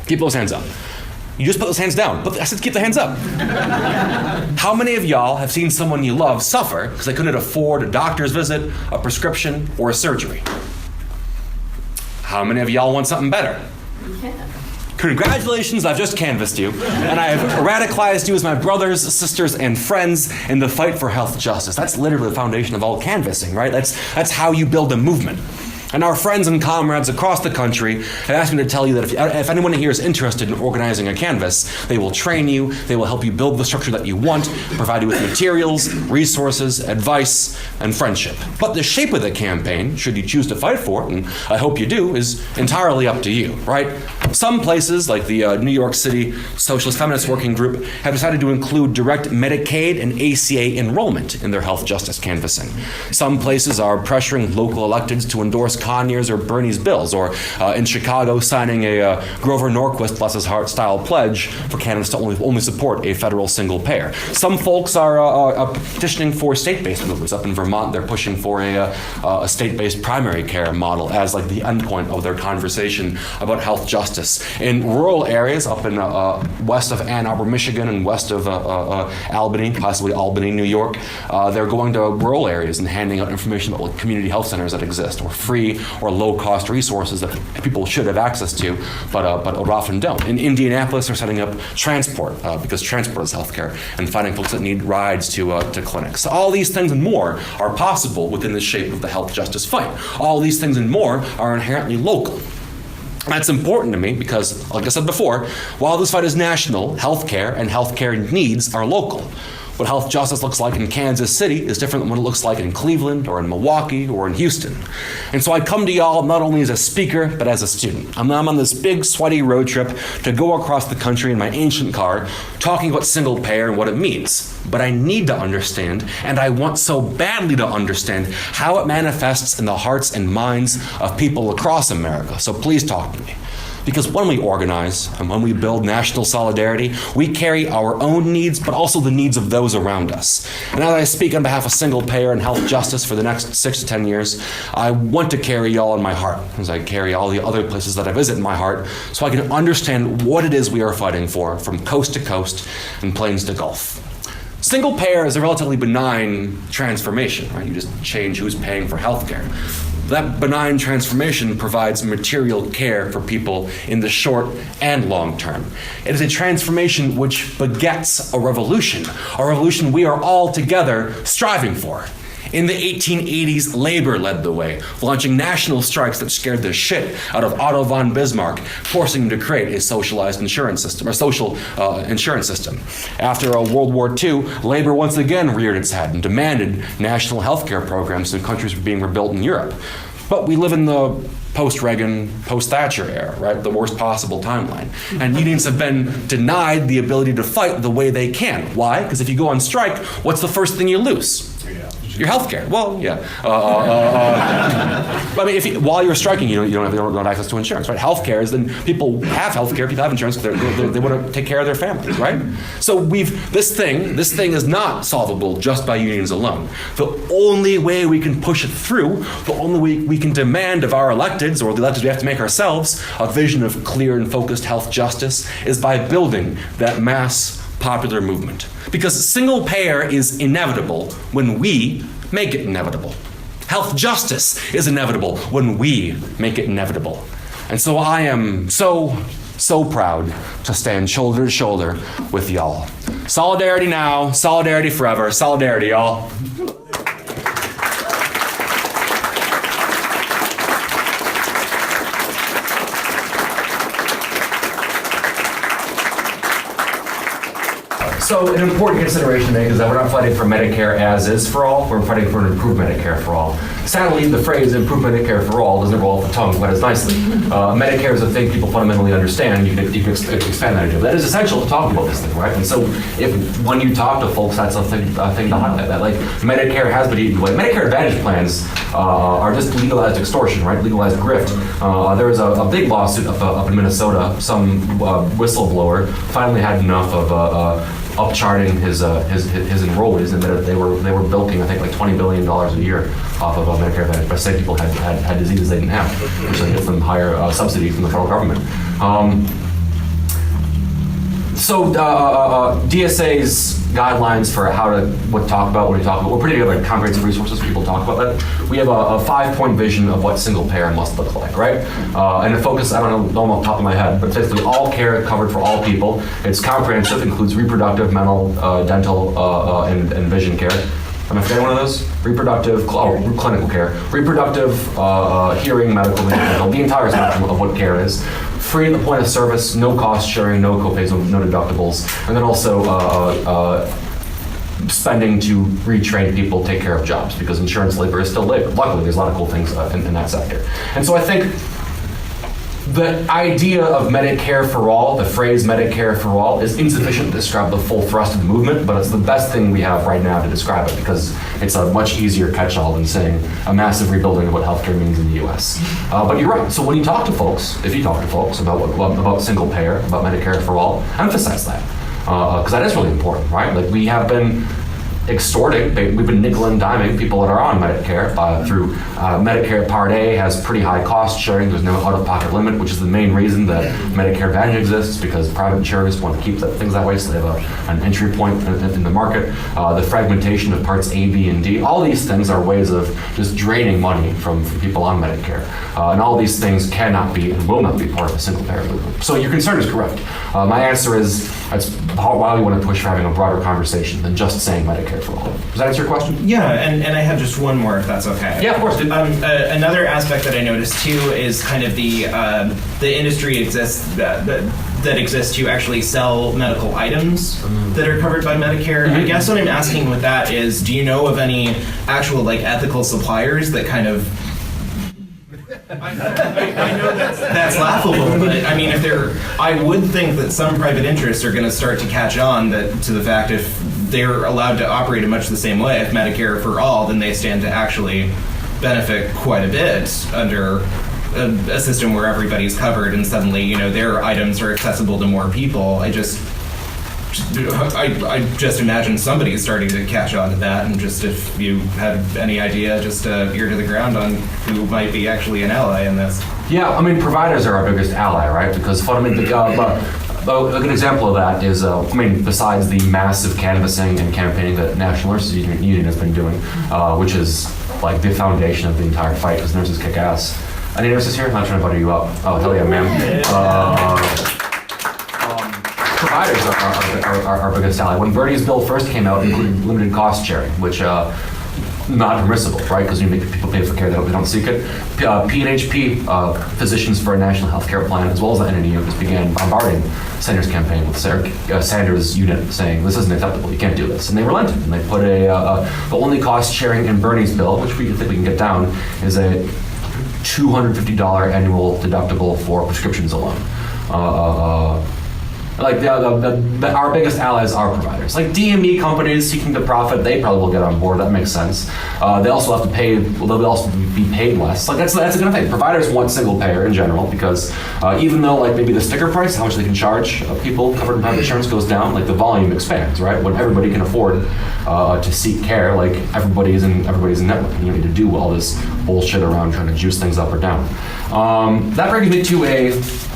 Keep those hands up. You just put those hands down. I said keep the hands up. How many of y'all have seen someone you love suffer because they couldn't afford a doctor's visit, a prescription, or a surgery? How many of y'all want something better? Yeah. Congratulations, I've just canvassed you, and I have radicalized you as my brothers, sisters, and friends in the fight for health justice. That's literally the foundation of all canvassing, right? That's how you build a movement. And our friends and comrades across the country have asked me to tell you that if anyone here is interested in organizing a canvass, they will train you, they will help you build the structure that you want, provide you with materials, resources, advice, and friendship. But the shape of the campaign, should you choose to fight for it, and I hope you do, is entirely up to you, right? Some places, like the New York City Socialist Feminist Working Group, have decided to include direct Medicaid and ACA enrollment in their health justice canvassing. Some places are pressuring local electeds to endorse Conyers or Bernie's bills, or in Chicago signing a Grover Norquist, bless his heart, style pledge for candidates to only support a federal single payer. Some folks are petitioning for state-based movements. Up in Vermont, they're pushing for a state-based primary care model as like the endpoint of their conversation about health justice. In rural areas, up in west of Ann Arbor, Michigan, and west of Albany, possibly Albany, New York, they're going to rural areas and handing out information about community health centers that exist, or free or low-cost resources that people should have access to, but often don't. In Indianapolis, they're setting up transport, because transport is healthcare, and finding folks that need rides to clinics. So all these things and more are possible within the shape of the health justice fight. All these things and more are inherently local. That's important to me because, like I said before, while this fight is national, healthcare and healthcare needs are local. What health justice looks like in Kansas City is different than what it looks like in Cleveland or in Milwaukee or in Houston. And so I come to y'all not only as a speaker, but as a student. I'm on this big, sweaty road trip to go across the country in my ancient car, talking about single payer and what it means. But I need to understand, and I want so badly to understand, how it manifests in the hearts and minds of people across America. So please talk to me. Because when we organize and when we build national solidarity, we carry our own needs, but also the needs of those around us. And as I speak on behalf of single payer and health justice for the next 6 to 10 years, I want to carry y'all in my heart, as I carry all the other places that I visit in my heart, so I can understand what it is we are fighting for, from coast to coast and plains to Gulf. Single payer is a relatively benign transformation, right? You just change who's paying for healthcare. that benign transformation provides material care for people in the short and long term. It is a transformation which begets a revolution we are all together striving for. In the 1880s, labor led the way, launching national strikes that scared the shit out of Otto von Bismarck, forcing him to create a socialized insurance system, or social insurance system. After World War II, labor once again reared its head and demanded national healthcare programs in countries being rebuilt in Europe. But we live in the post-Reagan, post-Thatcher era, right? The worst possible timeline. And unions have been denied the ability to fight the way they can. Why? Because if you go on strike, what's the first thing you lose? Your health care. Well, yeah. I mean, while you're striking, you don't have access to insurance, right? Health care is then people have health care, people have insurance because they want to take care of their families, right? So this thing is not solvable just by unions alone. The only way we can push it through, the only way we can demand of our electeds, or the electeds we have to make ourselves, a vision of clear and focused health justice, is by building that mass popular movement. Because single payer is inevitable when we make it inevitable. Health justice is inevitable when we make it inevitable. And so I am so proud to stand shoulder to shoulder with y'all. Solidarity now, solidarity forever, solidarity, y'all. So an important consideration to make is that we're not fighting for Medicare as is for all, we're fighting for an improved Medicare for all. Sadly, the phrase improved Medicare for all doesn't roll off the tongue quite as nicely. Medicare is a thing people fundamentally understand. You can expand that into. That is essential to talk about this thing, right? And so when you talk to folks, that's a thing to highlight that. Like, Medicare has been eaten away. Medicare Advantage plans are just legalized extortion, right? Legalized grift. There was a big lawsuit up in Minnesota. Some whistleblower finally had enough of upcharting his enrollees, and that they were bilking, I think, like $20 billion a year off of Medicare Advantage by saying people had diseases they didn't have, which then gives them higher subsidies from the federal government. DSA's guidelines for what to talk about, we're putting together comprehensive resources for people to talk about that. We have a 5-point vision of what single payer must look like, right? And the focus, I don't know off the top of my head, but it's basically all care covered for all people. It's comprehensive, includes reproductive, mental, dental, and vision care. Am I forgetting one of those? Reproductive, clinical care. Reproductive, hearing, medical, the entire spectrum of what care is. Free at the point of service, no cost sharing, no copays, no deductibles, and then also spending to retrain people, take care of jobs, because insurance labor is still labor. Luckily, there's a lot of cool things in that sector. And so I think the idea of Medicare for all, the phrase Medicare for all, is insufficient to describe the full thrust of the movement, but it's the best thing we have right now to describe it, because it's a much easier catch-all than saying a massive rebuilding of what healthcare means in the US. But you're right, so when you talk to folks, if you talk to folks about single payer, about Medicare for all, emphasize that, because that is really important, right? Like, we have been extorting, we've been nickel and diming people that are on Medicare through Medicare Part A has pretty high cost sharing. There's no out-of-pocket limit, which is the main reason that Medicare Advantage exists, because private insurers want to keep things that way, so they have an entry point in the market. The fragmentation of Parts A, B, and D, all these things are ways of just draining money from people on Medicare. And all these things cannot be and will not be part of a single payer movement. So your concern is correct. My answer is, that's why we want to push for having a broader conversation than just saying Medicare for all. Does that answer your question? Yeah, and I have just one more, if that's okay. Yeah, of course. Another aspect that I noticed too is kind of the industry exists that exists to actually sell medical items that are covered by Medicare. I guess what I'm asking with that is, do you know of any actual ethical suppliers that kind of I know that's laughable, but I mean, I would think that some private interests are going to start to catch on to the fact if they're allowed to operate in much the same way, if Medicare for all, then they stand to actually benefit quite a bit under a system where everybody's covered, and suddenly, their items are accessible to more people. I just imagine somebody starting to catch on to that, and just if you have any idea, just ear to the ground on who might be actually an ally in this. Yeah, I mean, providers are our biggest ally, right? Because fundamentally, a good example of that is, besides the massive canvassing and campaigning that National Nurses Union has been doing, which is like the foundation of the entire fight, because nurses kick ass. Any nurses here? I'm not trying to butter you up. Oh, hell yeah, ma'am. Providers are our biggest ally. When Bernie's bill first came out, it included limited cost sharing, which not permissible, right? Because you make people pay for care they don't seek it. P&HP, Physicians for a National Healthcare Plan, as well as the NNEU, just began bombarding Sanders' campaign with Sanders' unit saying, this isn't acceptable, you can't do this. And they relented, and they put the only cost sharing in Bernie's bill, which we think we can get down, is a $250 annual deductible for prescriptions alone. Our biggest allies are providers. Like DME companies seeking to profit, they probably will get on board. That makes sense. They also have to pay. They'll also be paid less. Like that's a good thing. Providers want single payer in general because even though like maybe the sticker price, how much they can charge people covered in private insurance goes down, like the volume expands, right? When everybody can afford to seek care, like everybody's in network, and you need to do all this bullshit around trying to juice things up or down. That brings me to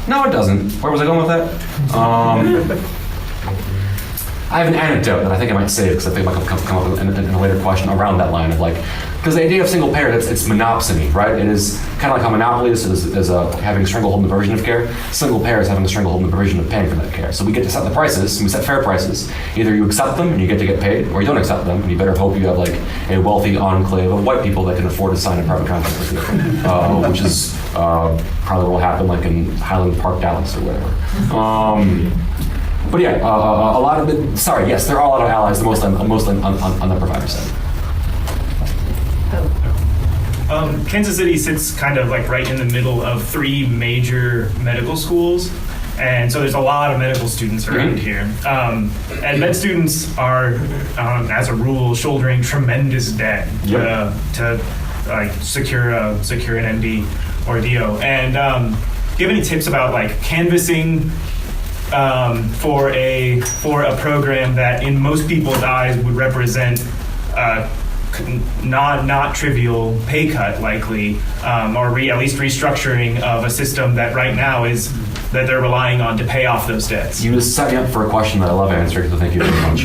no, it doesn't. Where was I going with that? I have an anecdote that I think I might save because I think it might come up in a later question around that line of like, because the idea of single payer, it's monopsony, right? It is kind of like how monopoly is having a stranglehold in the provision of care. Single payer is having a stranglehold in the provision of paying for that care. So we get to set the prices, and we set fair prices. Either you accept them and you get to get paid, or you don't accept them, and you better hope you have like a wealthy enclave of white people that can afford to sign a private contract with you, which is probably what will happen like in Highland Park, Dallas, or whatever. But yeah, a lot of yes, there are a lot of allies, mostly on the provider side. Kansas City sits kind of like right in the middle of 3 major medical schools, and so there's a lot of medical students around here. And med students are, as a rule, shouldering tremendous debt to like secure an MD or DO. And do you have any tips about like canvassing for a program that in most people's eyes would represent not trivial pay cut likely, or at least restructuring of a system that right now is that they're relying on to pay off those debts? You just set me up for a question that I love answering, so thank you very much.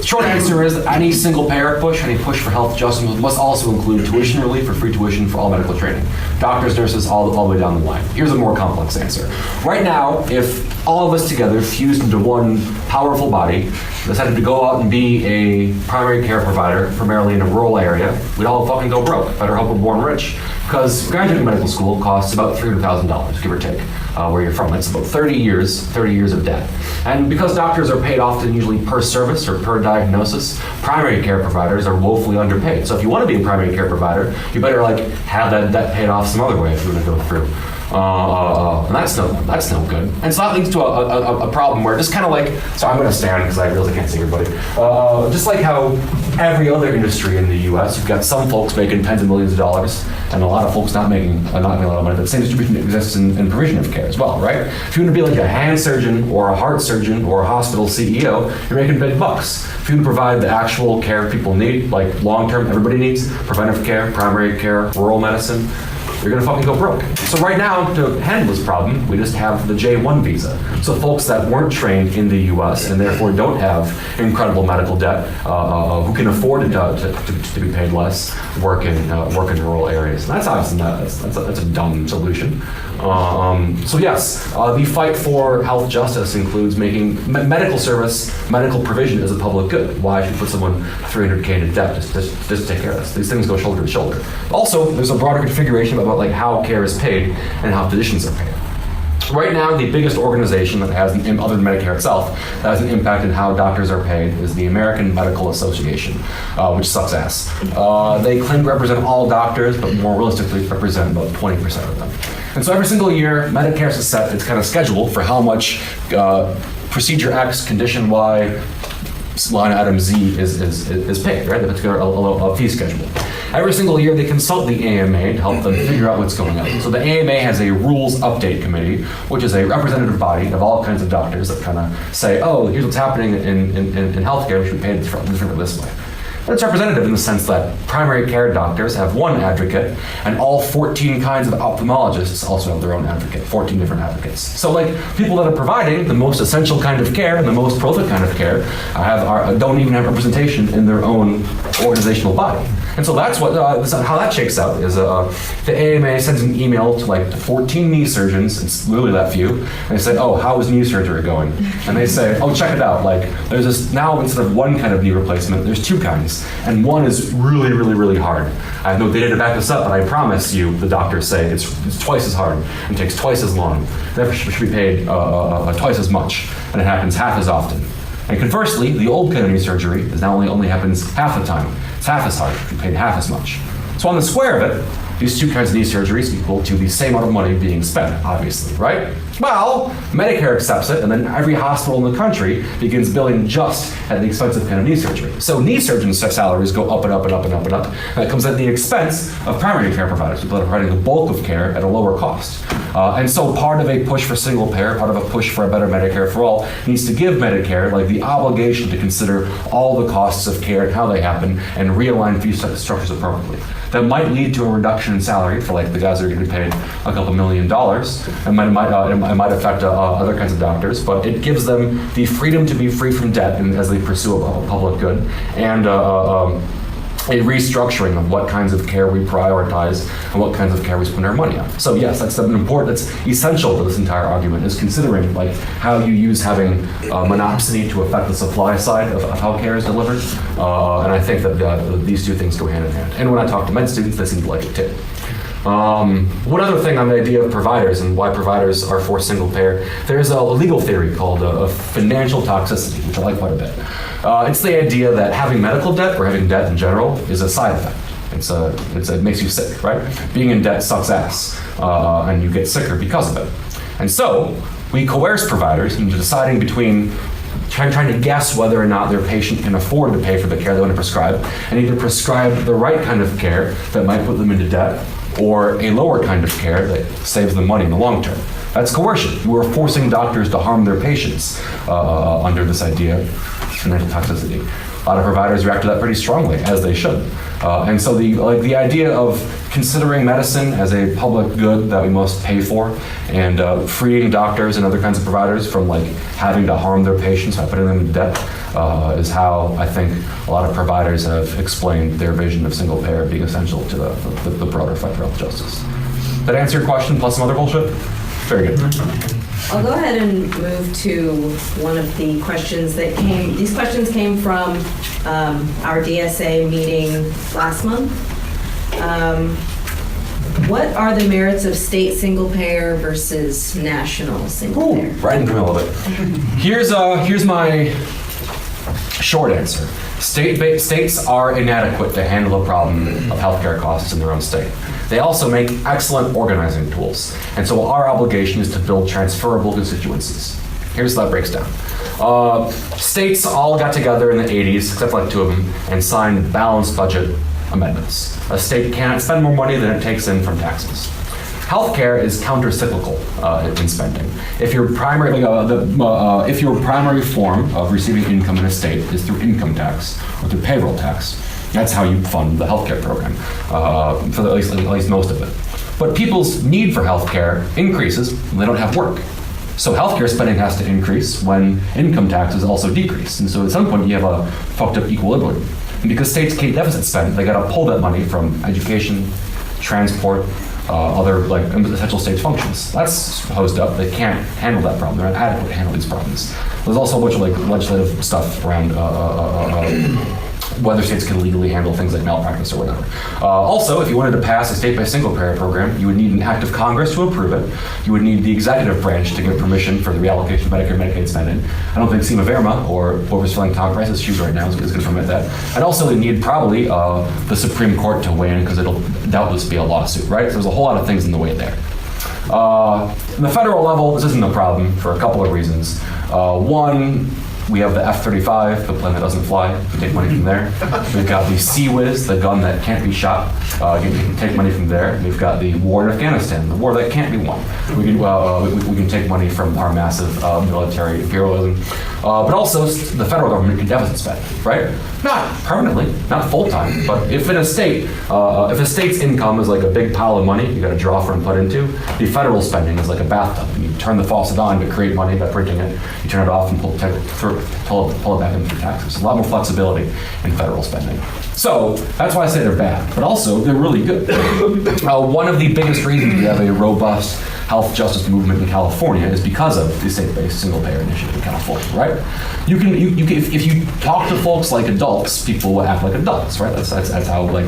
Short answer is that any single payer push, any push for health justice must also include tuition relief or free tuition for all medical training. Doctors, nurses, all the way down the line. Here's a more complex answer. Right now, if all of us together fused into one powerful body decided to go out and be a primary care provider, primarily in a rural area, we'd all fucking go broke. Better hope we're born rich. Because graduating medical school costs about $300,000, give or take, where you're from. That's about 30 years of debt. And because doctors are paid often usually per service or per diagnosis, primary care providers are woefully underpaid. So if you want to be a primary care provider, you better like have that debt paid off some other way if you want to go through. And that's no good. And so that leads to a problem where just kind of like, so I'm going to stand because I really can't see everybody. Just like how every other industry in the U.S., you've got some folks making tens of millions of dollars, and a lot of folks not making a lot of money. The same distribution exists in provision of care as well, right? If you want to be like a hand surgeon or a heart surgeon or a hospital CEO, you're making big bucks. If you can provide the actual care people need, like long-term, everybody needs, preventive care, primary care, rural medicine, you're gonna fucking go broke. So right now, to handle this problem, we just have the J1 visa. So folks that weren't trained in the U.S. and therefore don't have incredible medical debt, who can afford to be paid less, work in rural areas. And that's obviously that's a dumb solution. So yes, the fight for health justice includes making medical service, medical provision as a public good. Why should we put someone $300K in debt just to take care of this? These things go shoulder to shoulder. Also, there's a broader configuration about like how care is paid and how physicians are paid. Right now, the biggest organization that has, other than Medicare itself, that has an impact on how doctors are paid is the American Medical Association, which sucks ass. They claim to represent all doctors, but more realistically represent about 20% of them. And so every single year, Medicare has set its kind of schedule for how much procedure X, condition Y, line item Z is paid, right? They put together a fee schedule. Every single year, they consult the AMA to help them figure out what's going on. So the AMA has a rules update committee, which is a representative body of all kinds of doctors that kind of say, oh, here's what's happening in healthcare, we should be paid differently this way. It's representative in the sense that primary care doctors have one advocate, and all 14 kinds of ophthalmologists also have their own advocate, 14 different advocates. So like people that are providing the most essential kind of care and the most prolific kind of care don't even have representation in their own organizational body. And so that's what how that shakes out is the AMA sends an email to like 14 knee surgeons, it's literally that few, and they say, oh, how is knee surgery going? And they say, oh, check it out, like there's this, now instead of one kind of knee replacement, there's two kinds, and one is really, really, really hard. I have no data to back this up, but I promise you, the doctors say, it's twice as hard and takes twice as long. Therefore, should be paid twice as much, and it happens half as often. And conversely, the old kind of knee surgery is now only happens half the time. It's half as hard, you paid half as much. So on the square of it, these two kinds of knee surgeries equal to the same amount of money being spent, obviously, right? Well, Medicare accepts it, and then every hospital in the country begins billing just at the expensive kind of knee surgery. So knee surgeons' salaries go up and up and up and up and up. And that comes at the expense of primary care providers, people that are providing the bulk of care at a lower cost. And so part of a push for single payer, part of a push for a better Medicare for all, needs to give Medicare like the obligation to consider all the costs of care and how they happen and realign fee structures appropriately. That might lead to a reduction in salary for like the guys that are getting paid a couple $1 million. It might affect other kinds of doctors, but it gives them the freedom to be free from debt and as they pursue a public good, and a restructuring of what kinds of care we prioritize and what kinds of care we spend our money on. So yes, that's something important, that's essential to this entire argument, is considering like how you use having monopsony to affect the supply side of how care is delivered. And I think that these two things go hand in hand. And when I talk to med students, they seem to like it too. One other thing on the idea of providers and why providers are for single payer, there's a legal theory called financial toxicity, which I like quite a bit. It's the idea that having medical debt or having debt in general is a side effect. It makes you sick, right? Being in debt sucks ass, and you get sicker because of it. And so we coerce providers into deciding between trying to guess whether or not their patient can afford to pay for the care they want to prescribe, and either prescribe the right kind of care that might put them into debt, or a lower kind of care that saves them money in the long term. That's coercion. You are forcing doctors to harm their patients under this idea of financial toxicity. A lot of providers react to that pretty strongly, as they should. And so the idea of considering medicine as a public good that we must pay for, and freeing doctors and other kinds of providers from like having to harm their patients by putting them in debt is how I think a lot of providers have explained their vision of single payer being essential to the broader fight for health justice. Did that answer your question plus some other bullshit? Very good. I'll go ahead and move to one of the questions that came. These questions came from our DSA meeting last month. What are the merits of state single payer versus national single payer? Right in the middle of it. Here's my short answer. States are inadequate to handle the problem of healthcare costs in their own state. They also make excellent organizing tools. And so our obligation is to build transferable constituencies. Here's how that breaks down. States all got together in the 80s, except for like two of them, and signed balanced budget amendments. A state cannot spend more money than it takes in from taxes. Healthcare is counter-cyclical in spending. If your primary form of receiving income in a state is through income tax or through payroll tax, that's how you fund the healthcare program, for at least most of it. But people's need for healthcare increases when they don't have work. So healthcare spending has to increase when income taxes also decrease. And so at some point you have a fucked up equilibrium. And because states can't deficit spend, they gotta pull that money from education, transport, other like essential state functions. That's hosed up. They can't handle that problem. They're not adequate to handle these problems. There's also a bunch of like legislative stuff around whether states can legally handle things like malpractice or whatever. Also, if you wanted to pass a state by single payer program, you would need an act of Congress to approve it. You would need the executive branch to give permission for the reallocation of Medicare and Medicaid spending. I don't think Seema Verma, or whoever's filling Tom Price's shoes right now, is going to permit that. And also, we need probably the Supreme Court to weigh in, because it'll doubtless be a lawsuit, right? So there's a whole lot of things in the way there. On the federal level, this isn't a problem for a couple of reasons. One, We have the F-35, the plane that doesn't fly. We take money from there. We've got the Sea-Whiz, the gun that can't be shot. You can take money from there. We've got the war in Afghanistan, the war that can't be won. We can take money from our massive military imperialism. But also, the federal government can deficit spend, right? Not permanently, not full-time, but if in a state, if a state's income is like a big pile of money you got to draw from and put into, the federal spending is like a bathtub. You turn the faucet on to create money by printing it. You turn it off and pull it back in through taxes. A lot more flexibility in federal spending. So that's why I say they're bad, but also they're really good. One of the biggest reasons we have a robust health justice movement in California is because of the state-based single-payer initiative in California, right? You can if you talk to folks like adults, people will act like adults, right? That's how like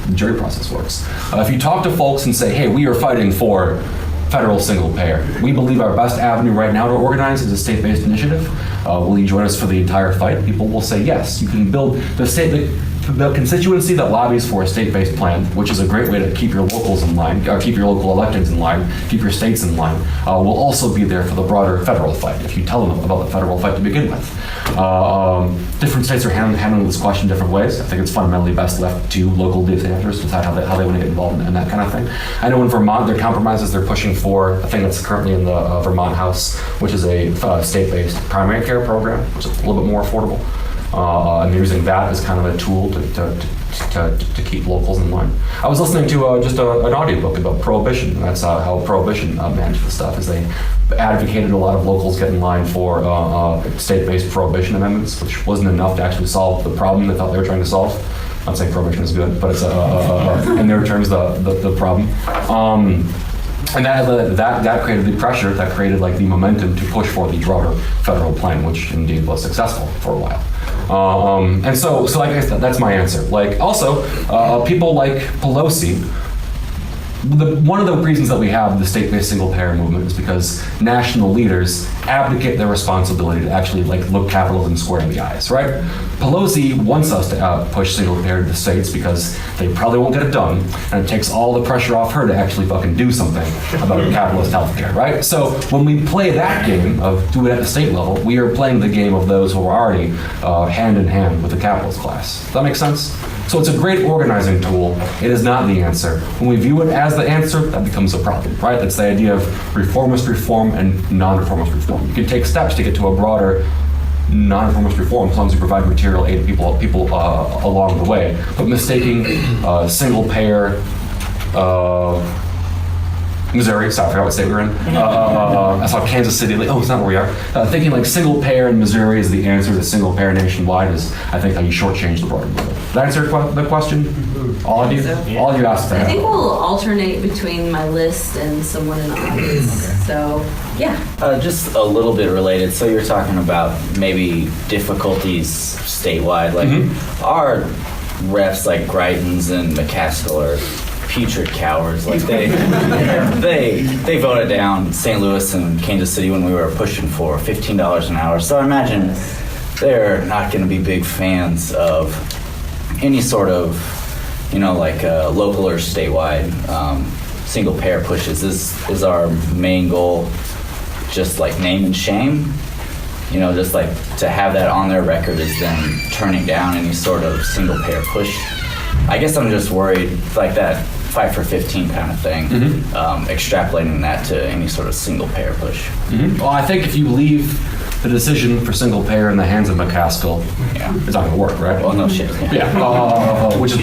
the jury process works. If you talk to folks and say, hey, we are fighting for federal single payer. We believe our best avenue right now to organize is a state-based initiative. Will you join us for the entire fight? People will say yes. You can build the constituency that lobbies for a state-based plan, which is a great way to keep your locals in line, or keep your local elections in line, keep your states in line, will also be there for the broader federal fight if you tell them about the federal fight to begin with. Different states are handling this question different ways. I think it's fundamentally best left to local senators to decide how they want to get involved in that kind of thing. I know in Vermont, their compromises, they're pushing for a thing that's currently in the Vermont House, which is a state-based primary care program, which is a little bit more affordable. And they're using that as kind of a tool to keep locals in line. I was listening to just an audiobook about prohibition, and that's how prohibition managed the stuff, is they advocated a lot of locals get in line for state-based prohibition amendments, which wasn't enough to actually solve the problem they thought they were trying to solve. I'm not saying prohibition is good, but it's in their terms the problem. And that created the pressure, that created like the momentum to push for the broader federal plan, which indeed was successful for a while. And so like I said, that's my answer. Like also, people like Pelosi, one of the reasons that we have the state-based single-payer movement is because national leaders abdicate their responsibility to actually like look capitalism square in the eyes, right? Pelosi wants us to push single-payer to the states because they probably won't get it done, and it takes all the pressure off her to actually fucking do something about capitalist healthcare, right? So when we play that game of do it at the state level, we are playing the game of those who are already hand in hand with the capitalist class. Does that make sense? So it's a great organizing tool. It is not the answer. When we view it as the answer, that becomes a problem, right? That's the idea of reformist reform and non-reformist reform. You can take steps to get to a broader non-reformist reform as long as you provide material aid to people along the way. But mistaking single-payer Missouri, sorry, I forgot what state we're in. I saw Kansas City, like, oh, it's not where we are. Thinking like single payer in Missouri is the answer to single payer nationwide is, I think, how you shortchange the broader movement. Did that answer the question? All of you? So. All of you asked that. I think we'll alternate between my list and someone in the audience. So, yeah. Just a little bit related. So you're talking about maybe difficulties statewide. Like our reps like Greitens and McCaskill are putrid cowards. Like they voted down St. Louis and Kansas City when we were pushing for $15 an hour. So I imagine they're not going to be big fans of any sort of, like local or statewide single payer pushes. Is our main goal just like name and shame? Just like to have that on their record is them turning down any sort of single payer push. I guess I'm just worried like that 5 for 15 kind of thing, extrapolating that to any sort of single payer push. Well, I think if you leave the decision for single payer in the hands of McCaskill, it's not going to work, right? Well, no shit. Which is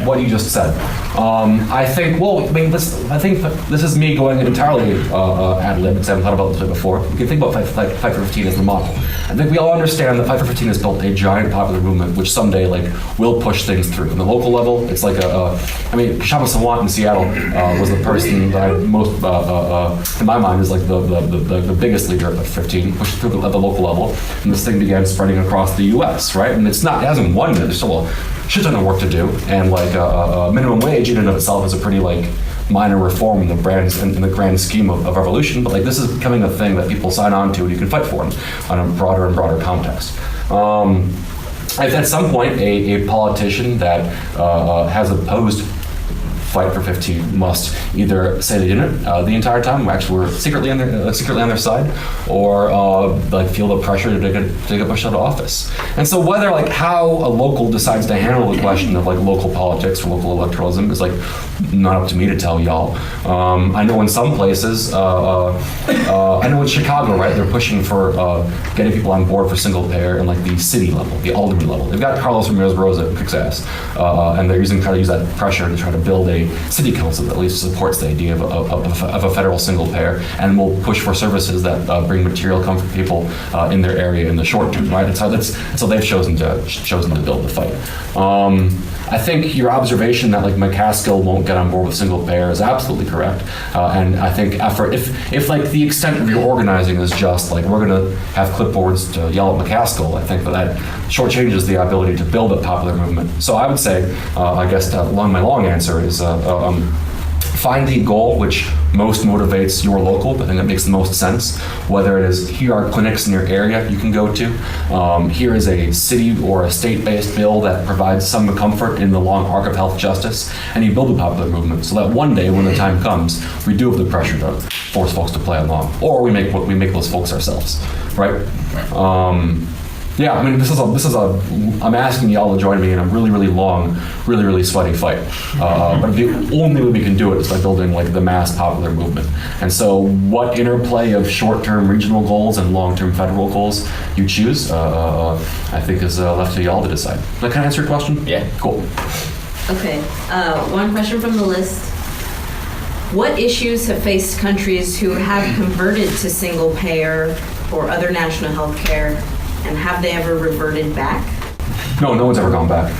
what you just said. I think. Well, I think this is me going entirely ad lib, because I haven't thought about this before. You can think about 5 for 15 as the model. I think we all understand that 5 for 15 has built a giant popular movement, which someday will push things through. On the local level, it's like Kshama Sawant in Seattle was the person that I most, in my mind, is like the biggest leader of 15, pushed through at the local level, and this thing began spreading across the U.S. Right, and it hasn't won yet. There's still a shit ton of work to do, and minimum wage in and of itself is a pretty minor reform in the grand scheme of evolution. But this is becoming a thing that people sign on to and you can fight for on a broader and broader context. At some point, a politician that has opposed fight for 15 must either say they didn't the entire time, actually were secretly on their side, or like feel the pressure to get pushed out of office. And so whether like how a local decides to handle the question of like local politics or local electoralism is like not up to me to tell y'all. I know in some places, I know in Chicago, right, they're pushing for getting people on board for single payer in like the city level, the alderman level. They've got Carlos Ramirez Rosa who kicks ass, and they're trying to use that pressure to try to build a city council that at least supports the idea of a federal single payer, and will push for services that bring material comfort to people in their area in the short term, right? So they've chosen to build the fight. I think your observation that like McCaskill won't get on board with single payer is absolutely correct, and I think if like the extent of your organizing is just like we're going to have clipboards to yell at McCaskill, I think that shortchanges the ability to build a popular movement. So I would say, I guess my long answer is find the goal which most motivates your local, the thing that makes the most sense, whether it is here are clinics in your area you can go to, here is a city or a state-based bill that provides some comfort in the long arc of health justice, and you build a popular movement so that one day when the time comes, we do have the pressure to force folks to play along, or we make those folks ourselves, right? Yeah, I mean, this is I'm asking y'all to join me in a really, really long, really, really sweaty fight. But the only way we can do it is by building like the mass popular movement. And so what interplay of short-term regional goals and long-term federal goals you choose, I think is left to y'all to decide. Did I kind of answer your question? Yeah. Cool. Okay, one question from the list. What issues have faced countries who have converted to single payer or other national health care? And have they ever reverted back? No one's ever gone back.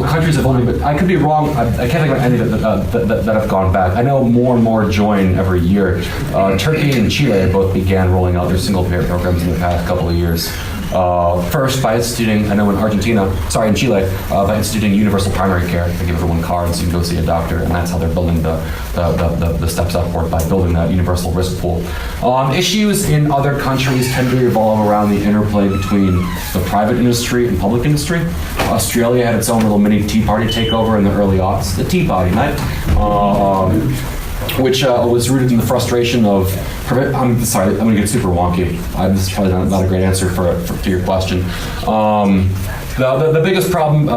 Countries have only been, I could be wrong, I can't think of any that have gone back. I know more and more join every year. Turkey and Chile both began rolling out their single payer programs in the past couple of years. First, by instituting, I know in Chile, by instituting universal primary care. They give everyone cards so you can go see a doctor, and that's how they're building the steps upward, by building that universal risk pool. Issues in other countries tend to revolve around the interplay between the private industry and public industry. Australia had its own little mini Tea Party takeover in the early aughts, the Tea Party night. Which was rooted in the frustration of, I'm sorry, I'm going to get super wonky. This is probably not a great answer to your question. The biggest problem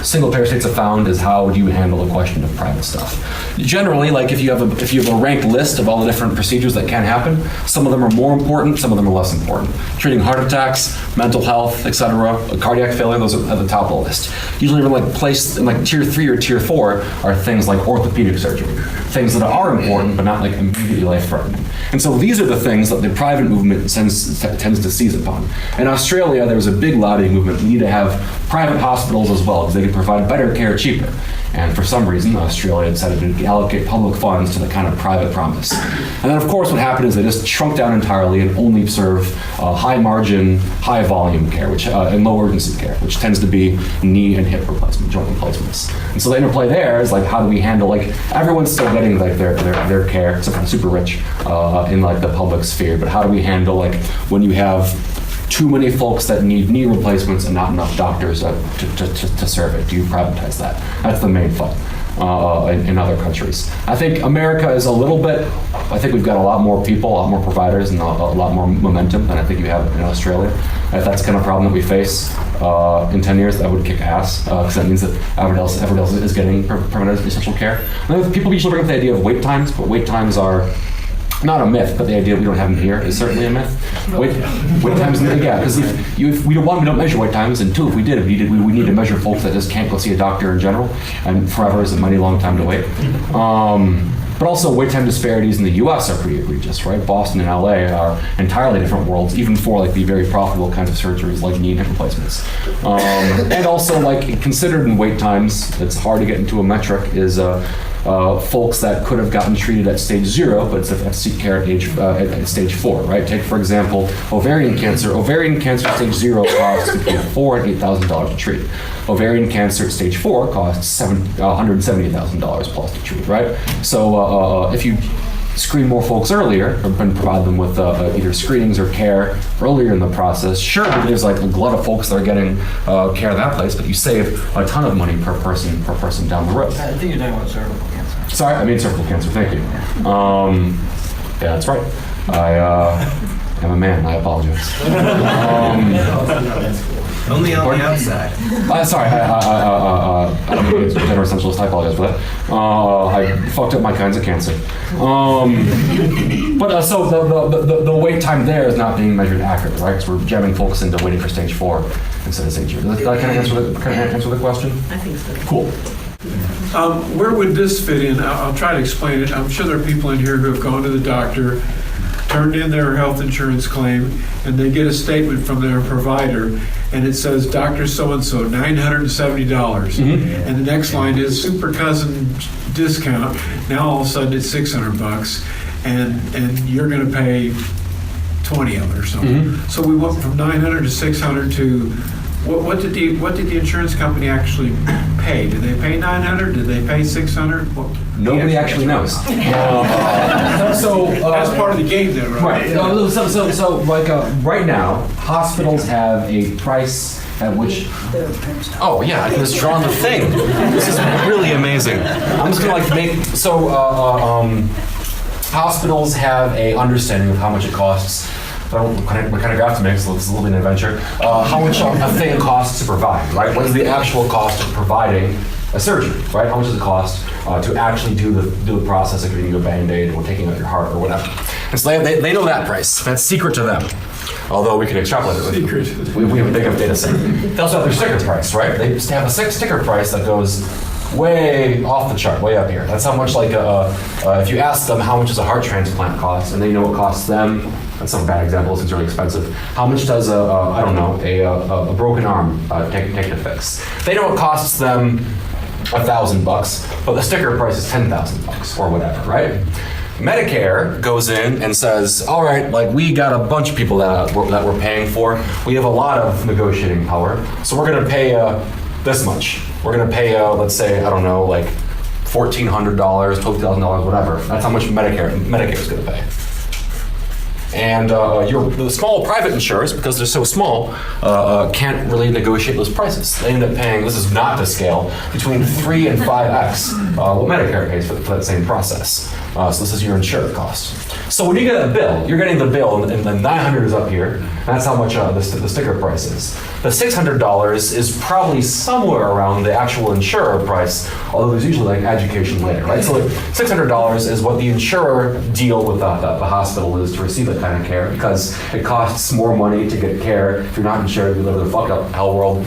single payer states have found is how do you handle the question of private stuff. Generally, like if you have a ranked list of all the different procedures that can happen, some of them are more important, some of them are less important. Treating heart attacks, mental health, etc., cardiac failure, those are at the top of the list. Usually we're like placed in like tier 3 or tier 4 are things like orthopedic surgery, things that are important but not like immediately life-threatening. And so these are the things that the private movement tends to seize upon. In Australia, there was a big lobbying movement. We need to have private hospitals as well because they can provide better care cheaper. And for some reason, Australia decided to allocate public funds to the kind of private promise. And then, of course, what happened is they just shrunk down entirely and only serve high-margin, high-volume care, which and low-urgency care, which tends to be knee and hip replacement, joint replacements. And so the interplay there is like, how do we handle like everyone's still getting like their care, except for the super rich in like the public sphere. But how do we handle like when you have too many folks that need knee replacements and not enough doctors to serve it? Do you privatize that? That's the main fight in other countries. I think America is a little bit, I think we've got a lot more people, a lot more providers, and a lot more momentum than I think you have in Australia. If that's the kind of problem that we face in 10 years, that would kick ass, because that means that everyone else is getting permanent essential care. And people usually bring up the idea of wait times, but wait times are not a myth, but the idea we don't have them here is certainly a myth. Wait times, yeah, because if we don't measure wait times, and two, if we did, we need to measure folks that just can't go see a doctor in general, and forever is a mighty long time to wait. But also, wait time disparities in the U.S. are pretty egregious, right? Boston and L.A. are entirely different worlds, even for like the very profitable kinds of surgeries like knee and hip replacements. And also, like considered in wait times, it's hard to get into a metric, is folks that could have gotten treated at stage 0, but seek care at stage 4, right? Take, for example, ovarian cancer. Ovarian cancer stage 0 costs between $4,000 and $8,000 to treat. Ovarian cancer at stage 4 costs $170,000 plus to treat, right? So if you screen more folks earlier and provide them with either screenings or care earlier in the process, sure, there's like a glut of folks that are getting care in that place, but you save a ton of money per person down the road. I think you're talking about cervical cancer. Sorry, I mean cervical cancer. Thank you. Yeah, that's right. I am a man. I apologize. Only on the outside. Sorry, I don't mean to be a general essentialist. I apologize for that. I fucked up my kinds of cancer. But so the wait time there is not being measured accurately, right? Because we're jamming folks into waiting for stage 4 instead of stage 2. Does that kind of answer the question? I think so. Cool. Where would this fit in? I'll try to explain it. I'm sure there are people in here who have gone to the doctor, turned in their health insurance claim, and they get a statement from their provider, and it says, Dr. So-and-so, $970. And the next line is super cousin discount. Now all of a sudden it's $600, and you're going to pay 20 of it or something. So we went from 900 to 600 to what did the insurance company actually pay? Did they pay 900? Did they pay 600? Nobody actually knows. So that's part of the game, then, right? Right. So like right now, hospitals have a price at which. Oh yeah, I can just draw on the thing. This is really amazing. I'm just gonna like make hospitals have a understanding of how much it costs. What kind of graph to make, so this is a little bit of an adventure. How much a thing costs to provide, right? What is the actual cost of providing a surgery, right? How much does it cost to actually do the process of giving you a Band-Aid or taking out your heart or whatever? And so they know that price. That's secret to them. Although we can extrapolate it. We have a big enough data set. They also have their sticker price, right? They just have a sticker price that goes way off the chart, way up here. That's how much, like, if you ask them how much does a heart transplant cost, and they know it costs them, that's not a bad example, it's really expensive. How much does I don't know, a broken arm take to fix? They know it costs them $1,000, but the sticker price is $10,000 or whatever, right? Medicare goes in and says, all right, like we got a bunch of people that we're paying for. We have a lot of negotiating power, so we're going to pay this much. We're going to pay, let's say, I don't know, like $1,400, $12,000, whatever. That's how much Medicare is going to pay. And the small private insurers, because they're so small, can't really negotiate those prices. They end up paying, this is not to scale, between 3 and 5x what Medicare pays for that same process. So this is your insured cost. So when you get a bill, you're getting the bill, and the 900 is up here. That's how much the sticker price is. The $600 is probably somewhere around the actual insurer price, although there's usually like education later, right? So like $600 is what the insurer deal with the hospital is to receive that kind of care, because it costs more money to get care. If you're not insured, you live in a fucked up hell world.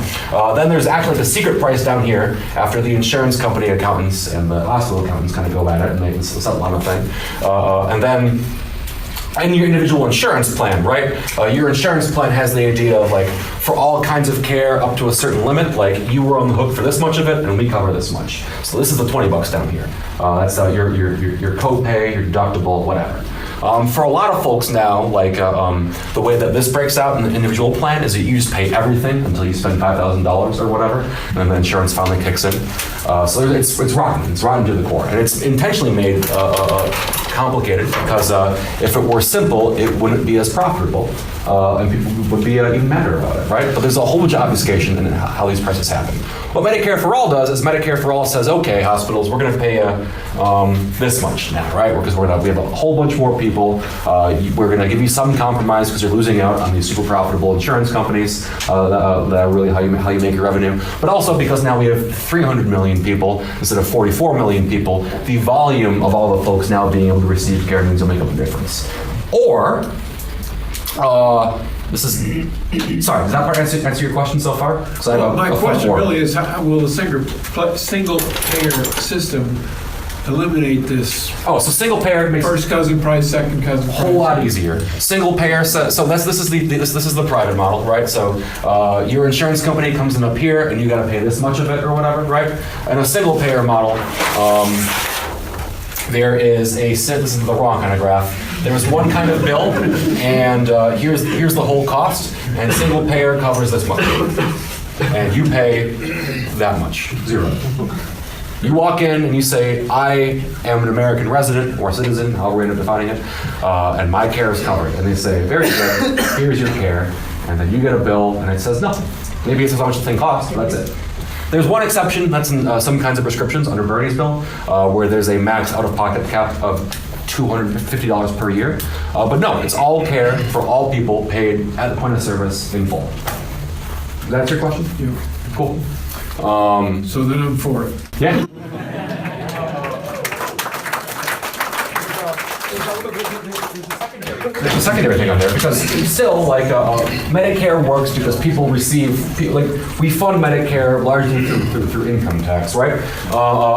Then there's actually the secret price down here after the insurance company accountants and the hospital accountants kind of go at it and make this settle on a thing. And then in your individual insurance plan, right? Your insurance plan has the idea of like, for all kinds of care up to a certain limit, like you were on the hook for this much of it and we cover this much. So this is the $20 down here. That's your copay, your deductible, whatever. For a lot of folks now, like the way that this breaks out in the individual plan is that you just pay everything until you spend $5,000 or whatever, and then the insurance finally kicks in. So it's rotten. It's rotten to the core, and it's intentionally made complicated because if it were simple, it wouldn't be as profitable, and people would be even madder about it, right? But there's a whole bunch of obfuscation in how these prices happen. What Medicare for All does is Medicare for All says, okay, hospitals, we're going to pay this much now, right? Because we have a whole bunch more people. We're going to give you some compromise because you're losing out on these super profitable insurance companies that are really how you make your revenue. But also because now we have 300 million people instead of 44 million people, the volume of all the folks now being able to receive care means will make up a difference. Or, this is, sorry, does that part answer your question so far? My question really is, how will the single payer system eliminate this? Oh, so single payer makes first cousin price, second cousin price. A whole lot easier. Single payer, so this is the private model, right? So your insurance company comes in up here, and you got to pay this much of it or whatever, right? And a single payer model, there is this is the wrong kind of graph. There's one kind of bill, and here's the whole cost, and single payer covers this much, and you pay that much, 0. You walk in and you say, I am an American resident or citizen, however we end up defining it, and my care is covered. And they say, very good, here's your care. And then you get a bill and it says nothing. Maybe it says how much the thing costs, but that's it. There's one exception, that's in some kinds of prescriptions under Bernie's bill, where there's a max out-of-pocket cap of $250 per year. But no, it's all care for all people paid at the point of service in full. Does that answer your question? Yeah. Cool. So then I'm for it. Yeah. There's a secondary thing on there because still, like, Medicare works because people receive, like, we fund Medicare largely through income tax, right?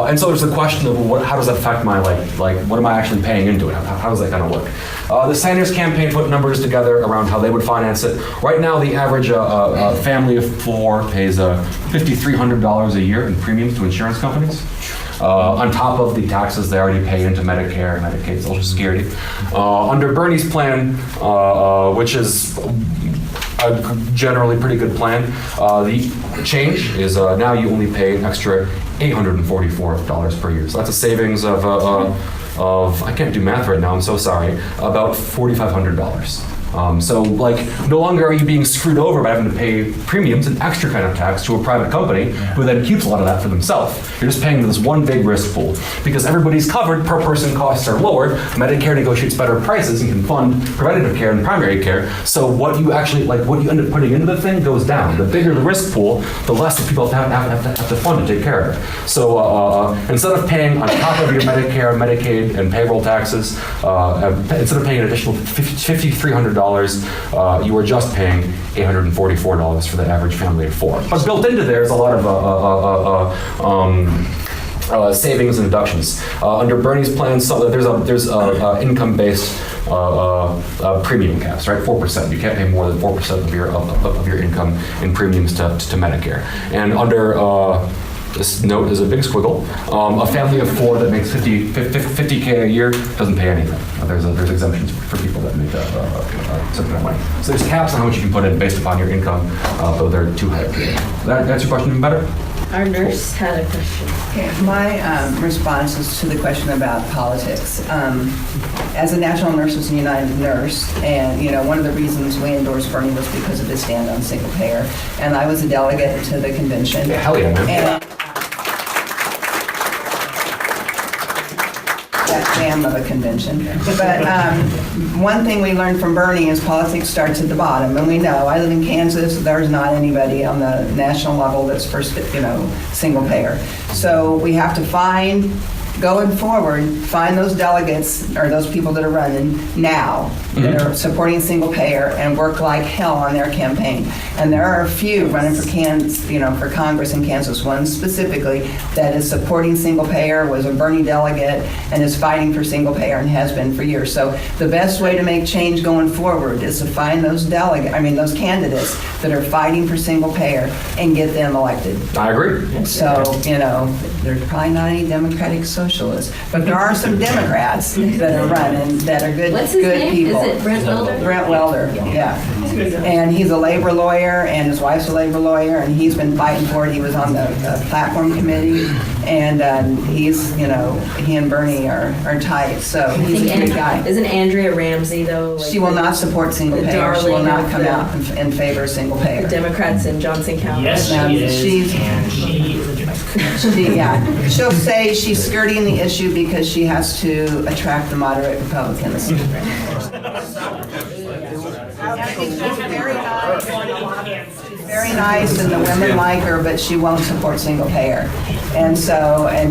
And so there's the question of how does that affect my, like what am I actually paying into it? How does that kind of work? The Sanders campaign put numbers together around how they would finance it. Right now, the average family of four pays $5,300 a year in premiums to insurance companies. On top of the taxes they already pay into Medicare, Medicaid, Social Security. Under Bernie's plan, which is a generally pretty good plan, the change is now you only pay an extra $844 per year. So that's a savings of I can't do math right now, I'm so sorry, about $4,500. So, like, no longer are you being screwed over by having to pay premiums and extra kind of tax to a private company who then keeps a lot of that for themselves. You're just paying this one big risk pool. Because everybody's covered, per person costs are lowered, Medicare negotiates better prices and can fund preventative care and primary care. So what you actually, like, what you end up putting into the thing goes down. The bigger the risk pool, the less the people have to fund to take care of it. So instead of paying on top of your Medicare, Medicaid, and payroll taxes, instead of paying an additional $5,300, you are just paying $844 for the average family of four. But built into there is a lot of savings and deductions. Under Bernie's plan, so there's income-based premium caps, right? 4%. You can't pay more than 4% of your income in premiums to Medicare. And under this note is a big squiggle. A family of four that makes $50K a year doesn't pay anything. There's exemptions for people that make certain amount of money. So there's caps on how much you can put in based upon your income, though they're too high. That answer your question even better? Our nurse had a question. Okay, my response is to the question about politics. As a National Nurses United nurse, and one of the reasons we endorsed Bernie was because of his stand on single payer, and I was a delegate to the convention. Yeah, hell yeah, man. That jam of a convention. But one thing we learned from Bernie is politics starts at the bottom, and we know, I live in Kansas, there's not anybody on the national level that's for, single payer. So we have to find, going forward, find those delegates or those people that are running now that are supporting single payer and work like hell on their campaign. And there are a few running for for Congress in Kansas. One specifically that is supporting single payer, was a Bernie delegate, and is fighting for single payer and has been for years. So the best way to make change going forward is to find those those candidates that are fighting for single payer and get them elected. I agree. So, there's probably not any Democratic socialists, but there are some Democrats that are running that are good, What's his good name? people. Is it Brent Welder? Brent Welder, yeah. And he's a labor lawyer, and his wife's a labor lawyer, and he's been fighting for it. He was on the platform committee, and he's, he and Bernie are tight, so he's a good guy. Isn't Andrea Ramsey, though? She will not support single the payer. She will darling not of come the- out in favor of single The payer. Democrats in Johnson County. Yes, Now, she is, she's- and she is a Democrat. She'll say she's skirting the issue because she has to attract the moderate Republicans. She's very nice, and the women like her, but she won't support single payer. And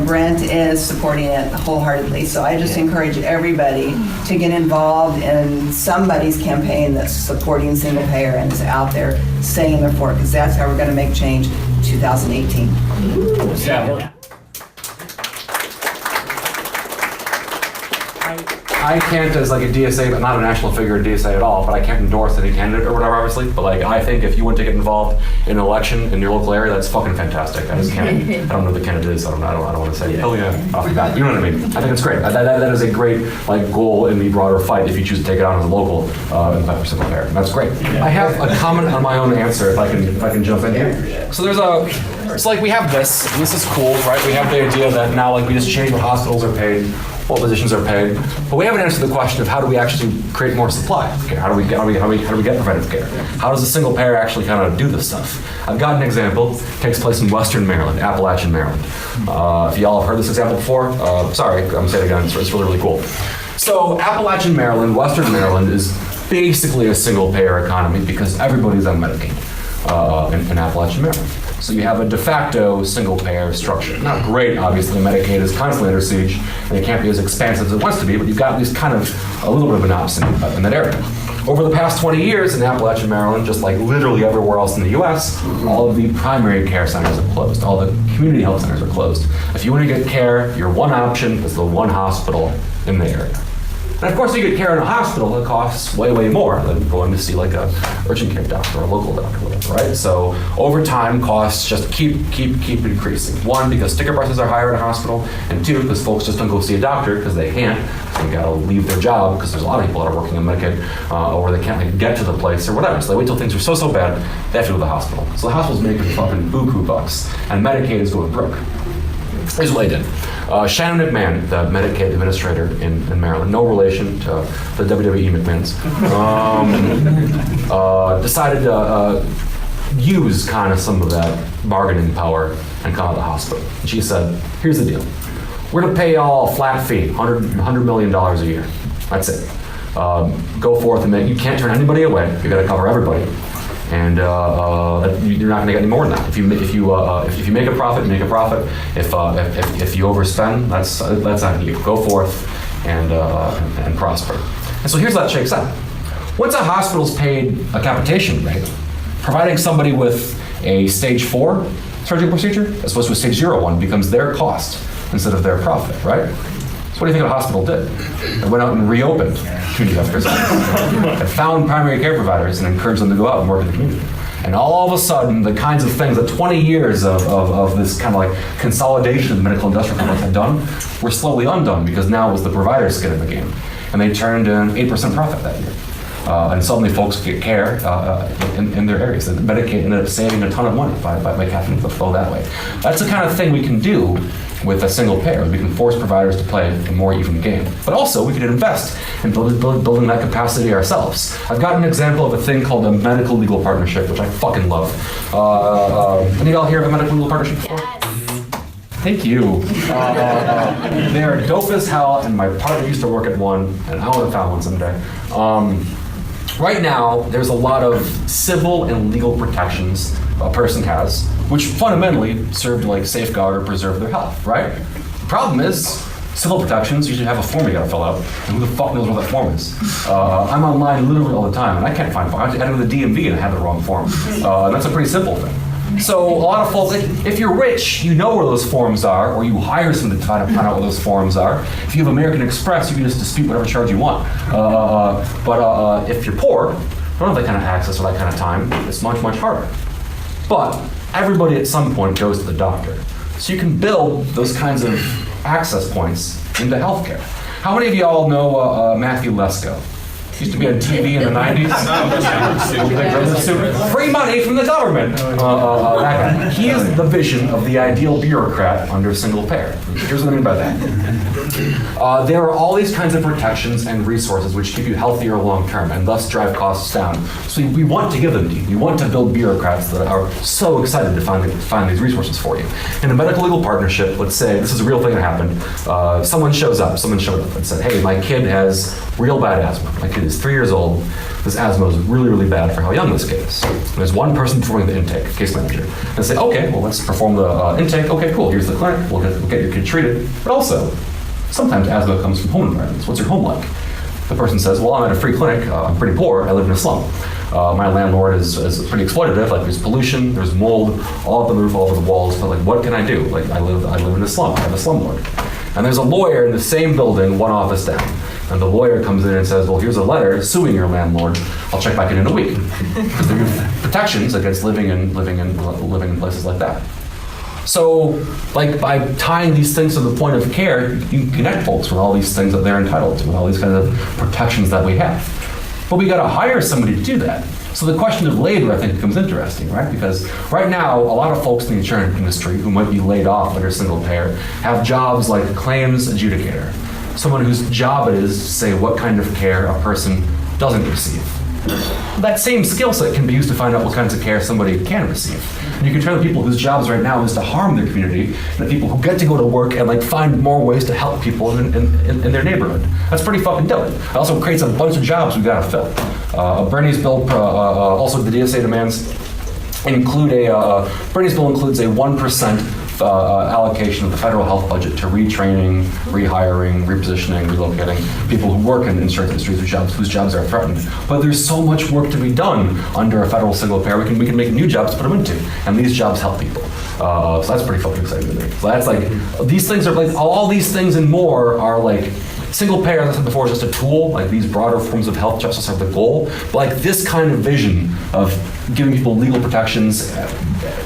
Brent is supporting it wholeheartedly. So I just encourage everybody to get involved in somebody's campaign that's supporting single payer and is out there saying they're for it, because that's how we're going to make change in 2018. I I can't, as like a DSA, but not a national figure at DSA at all, but I can't endorse any candidate or whatever, obviously. But like, I think if you want to get involved in an election in your local area, that's fucking fantastic. I just can't. I don't know who the candidate is. So I don't want to say. Oh yeah, off the bat. You know what I mean? I think it's great. That is a great like goal in the broader fight if you choose to take it on as a local and fight for single payer. That's great. I have a comment on my own answer if I can jump in here. So it's like we have this. And this is cool, right? We have the idea that now like we just change what hospitals are paid, what physicians are paid, but we haven't answered the question of how do we actually create more supply of care? How do we get preventive care? How does a single payer actually kind of do this stuff? I've got an example. It takes place in Western Maryland, Appalachian Maryland. If y'all have heard this example before, sorry, I'm gonna say it again. It's really, really cool. So Appalachian Maryland, Western Maryland is basically a single payer economy because everybody's on Medicaid in Appalachian Maryland. So you have a de facto single payer structure. Not great, obviously. Medicaid is constantly under siege, and it can't be as expansive as it wants to be, but you've got at least kind of a little bit of an option in that area. Over the past 20 years in Appalachian Maryland, just like literally everywhere else in the US, all of the primary care centers have closed. All the community health centers are closed. If you want to get care, your one option is the one hospital in the area. And of course, you get care in a hospital, it costs way, way more than going to see like a urgent care doctor or a local doctor, whatever, right? So over time, costs just keep increasing. One, because ticket prices are higher in a hospital, and two, because folks just don't go see a doctor because they can't. They gotta leave their job because there's a lot of people that are working in Medicaid, or they can't like, get to the place or whatever. So they wait till things are so bad, they have to go to the hospital. So the hospital's making fucking buku bucks, and Medicaid is going broke. Here's what they did. Shannon McMahon, the Medicaid administrator in Maryland, no relation to the WWE McMahons, decided to use kind of some of that bargaining power and come out of the hospital. And she said, here's the deal. We're going to pay y'all a flat fee, $100 million a year. That's it. Go forth and make, you can't turn anybody away. You got to cover everybody. And you're not going to get any more than that. If you make a profit, make a profit. If you overspend, that's on you. Go forth and prosper. And so here's how that shakes out. Once a hospital's paid a capitation rate, providing somebody with a stage 4 surgical procedure as opposed to a stage 0 one becomes their cost instead of their profit, right? So what do you think a hospital did? It went out and reopened community health care centers. It found primary care providers and encouraged them to go out and work in the community. And all of a sudden, the kinds of things that 20 years of this kind of like consolidation of the medical industrial complex had done were slowly undone because now it was the provider's skin in the game. And they turned in 8% profit that year. And suddenly folks get care in their areas. The Medicaid ended up saving a ton of money by having the flow that way. That's the kind of thing we can do with a single payer. We can force providers to play a more even game. But also, we could invest in building that capacity ourselves. I've got an example of a thing called a medical legal partnership, which I fucking love. Any of y'all hear of a medical legal partnership before? Thank you. They are dope as hell, and my partner used to work at one, and I want to found one someday. Right now, there's a lot of civil and legal protections a person has, which fundamentally serve to like safeguard or preserve their health, right? The problem is, civil protections usually have a form you gotta fill out, and who the fuck knows what that form is? I'm online literally all the time, and I can't find forms. I had to go to the DMV and I had the wrong form. And that's a pretty simple thing. So a lot of folks, if you're rich, you know where those forms are, or you hire someone to try to find out where those forms are. If you have American Express, you can just dispute whatever charge you want. But if you're poor, don't have that kind of access or that kind of time, it's much, much harder. But everybody at some point goes to the doctor. So you can build those kinds of access points into healthcare. How many of y'all know Matthew Lesko? Used to be on TV in the 90s. Free money from the government. That guy. He is the vision of the ideal bureaucrat under single payer. Here's what I mean by that. There are all these kinds of protections and resources which keep you healthier long term and thus drive costs down. So we want to give them to you. We want to build bureaucrats that are so excited to find these resources for you. In a medical legal partnership, let's say this is a real thing that happened. Someone showed up and said, hey, my kid has real bad asthma. My kid is 3 years old. This asthma is really, really bad for how young this kid is. And there's one person performing the intake, case manager. And say, okay, well, let's perform the intake. Okay, cool, here's the clinic. We'll get your kid treated. But also, sometimes asthma comes from home environments. What's your home like? The person says, well, I'm at a free clinic. I'm pretty poor. I live in a slum. My landlord is pretty exploitative. Like, there's pollution, there's mold, all up the roof, all over the walls. But like, what can I do? Like, I live in a slum. I have a slumlord. And there's a lawyer in the same building, one office down. and the lawyer comes in and says, well, here's a letter suing your landlord. I'll check back in a week. Because there are protections against living in places like that. So, like, by tying these things to the point of care, you can connect folks with all these things that they're entitled to, with all these kinds of protections that we have. But we got to hire somebody to do that. So the question of labor, I think, becomes interesting, right? Because right now, a lot of folks in the insurance industry who might be laid off under single payer have jobs like claims adjudicator, someone whose job it is to say what kind of care a person doesn't receive. That same skill set can be used to find out what kinds of care somebody can receive. And you can turn the people whose jobs right now is to harm their community into people who get to go to work and like find more ways to help people in their neighborhood. That's pretty fucking dope. It also creates a bunch of jobs we gotta fill. Bernie's bill, also the DSA demands, Bernie's bill includes a 1% allocation of the federal health budget to retraining, rehiring, repositioning, relocating people who work in insurance industries whose jobs are threatened. But there's so much work to be done under a federal single payer. We can make new jobs to put them into, and these jobs help people. So that's pretty fucking exciting to me. So that's like, these things are like, all these things and more are like, single payer, as I said before, is just a tool. Like, these broader forms of health justice are the goal. But like, this kind of vision of giving people legal protections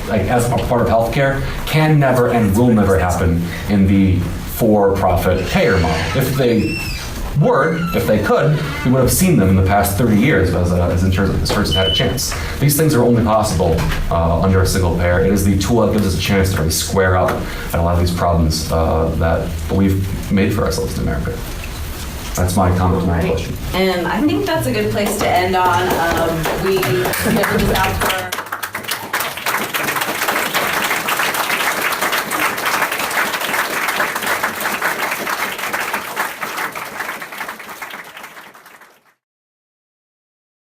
like as a part of healthcare can never and will never happen in the for-profit payer model. If they could, we would have seen them in the past 30 years as insurance has had a chance. These things are only possible under a single payer. It is the tool that gives us a chance to really square up at a lot of these problems that we've made for ourselves in America. That's my comment to my question. And I think that's a good place to end on. We scheduled this out for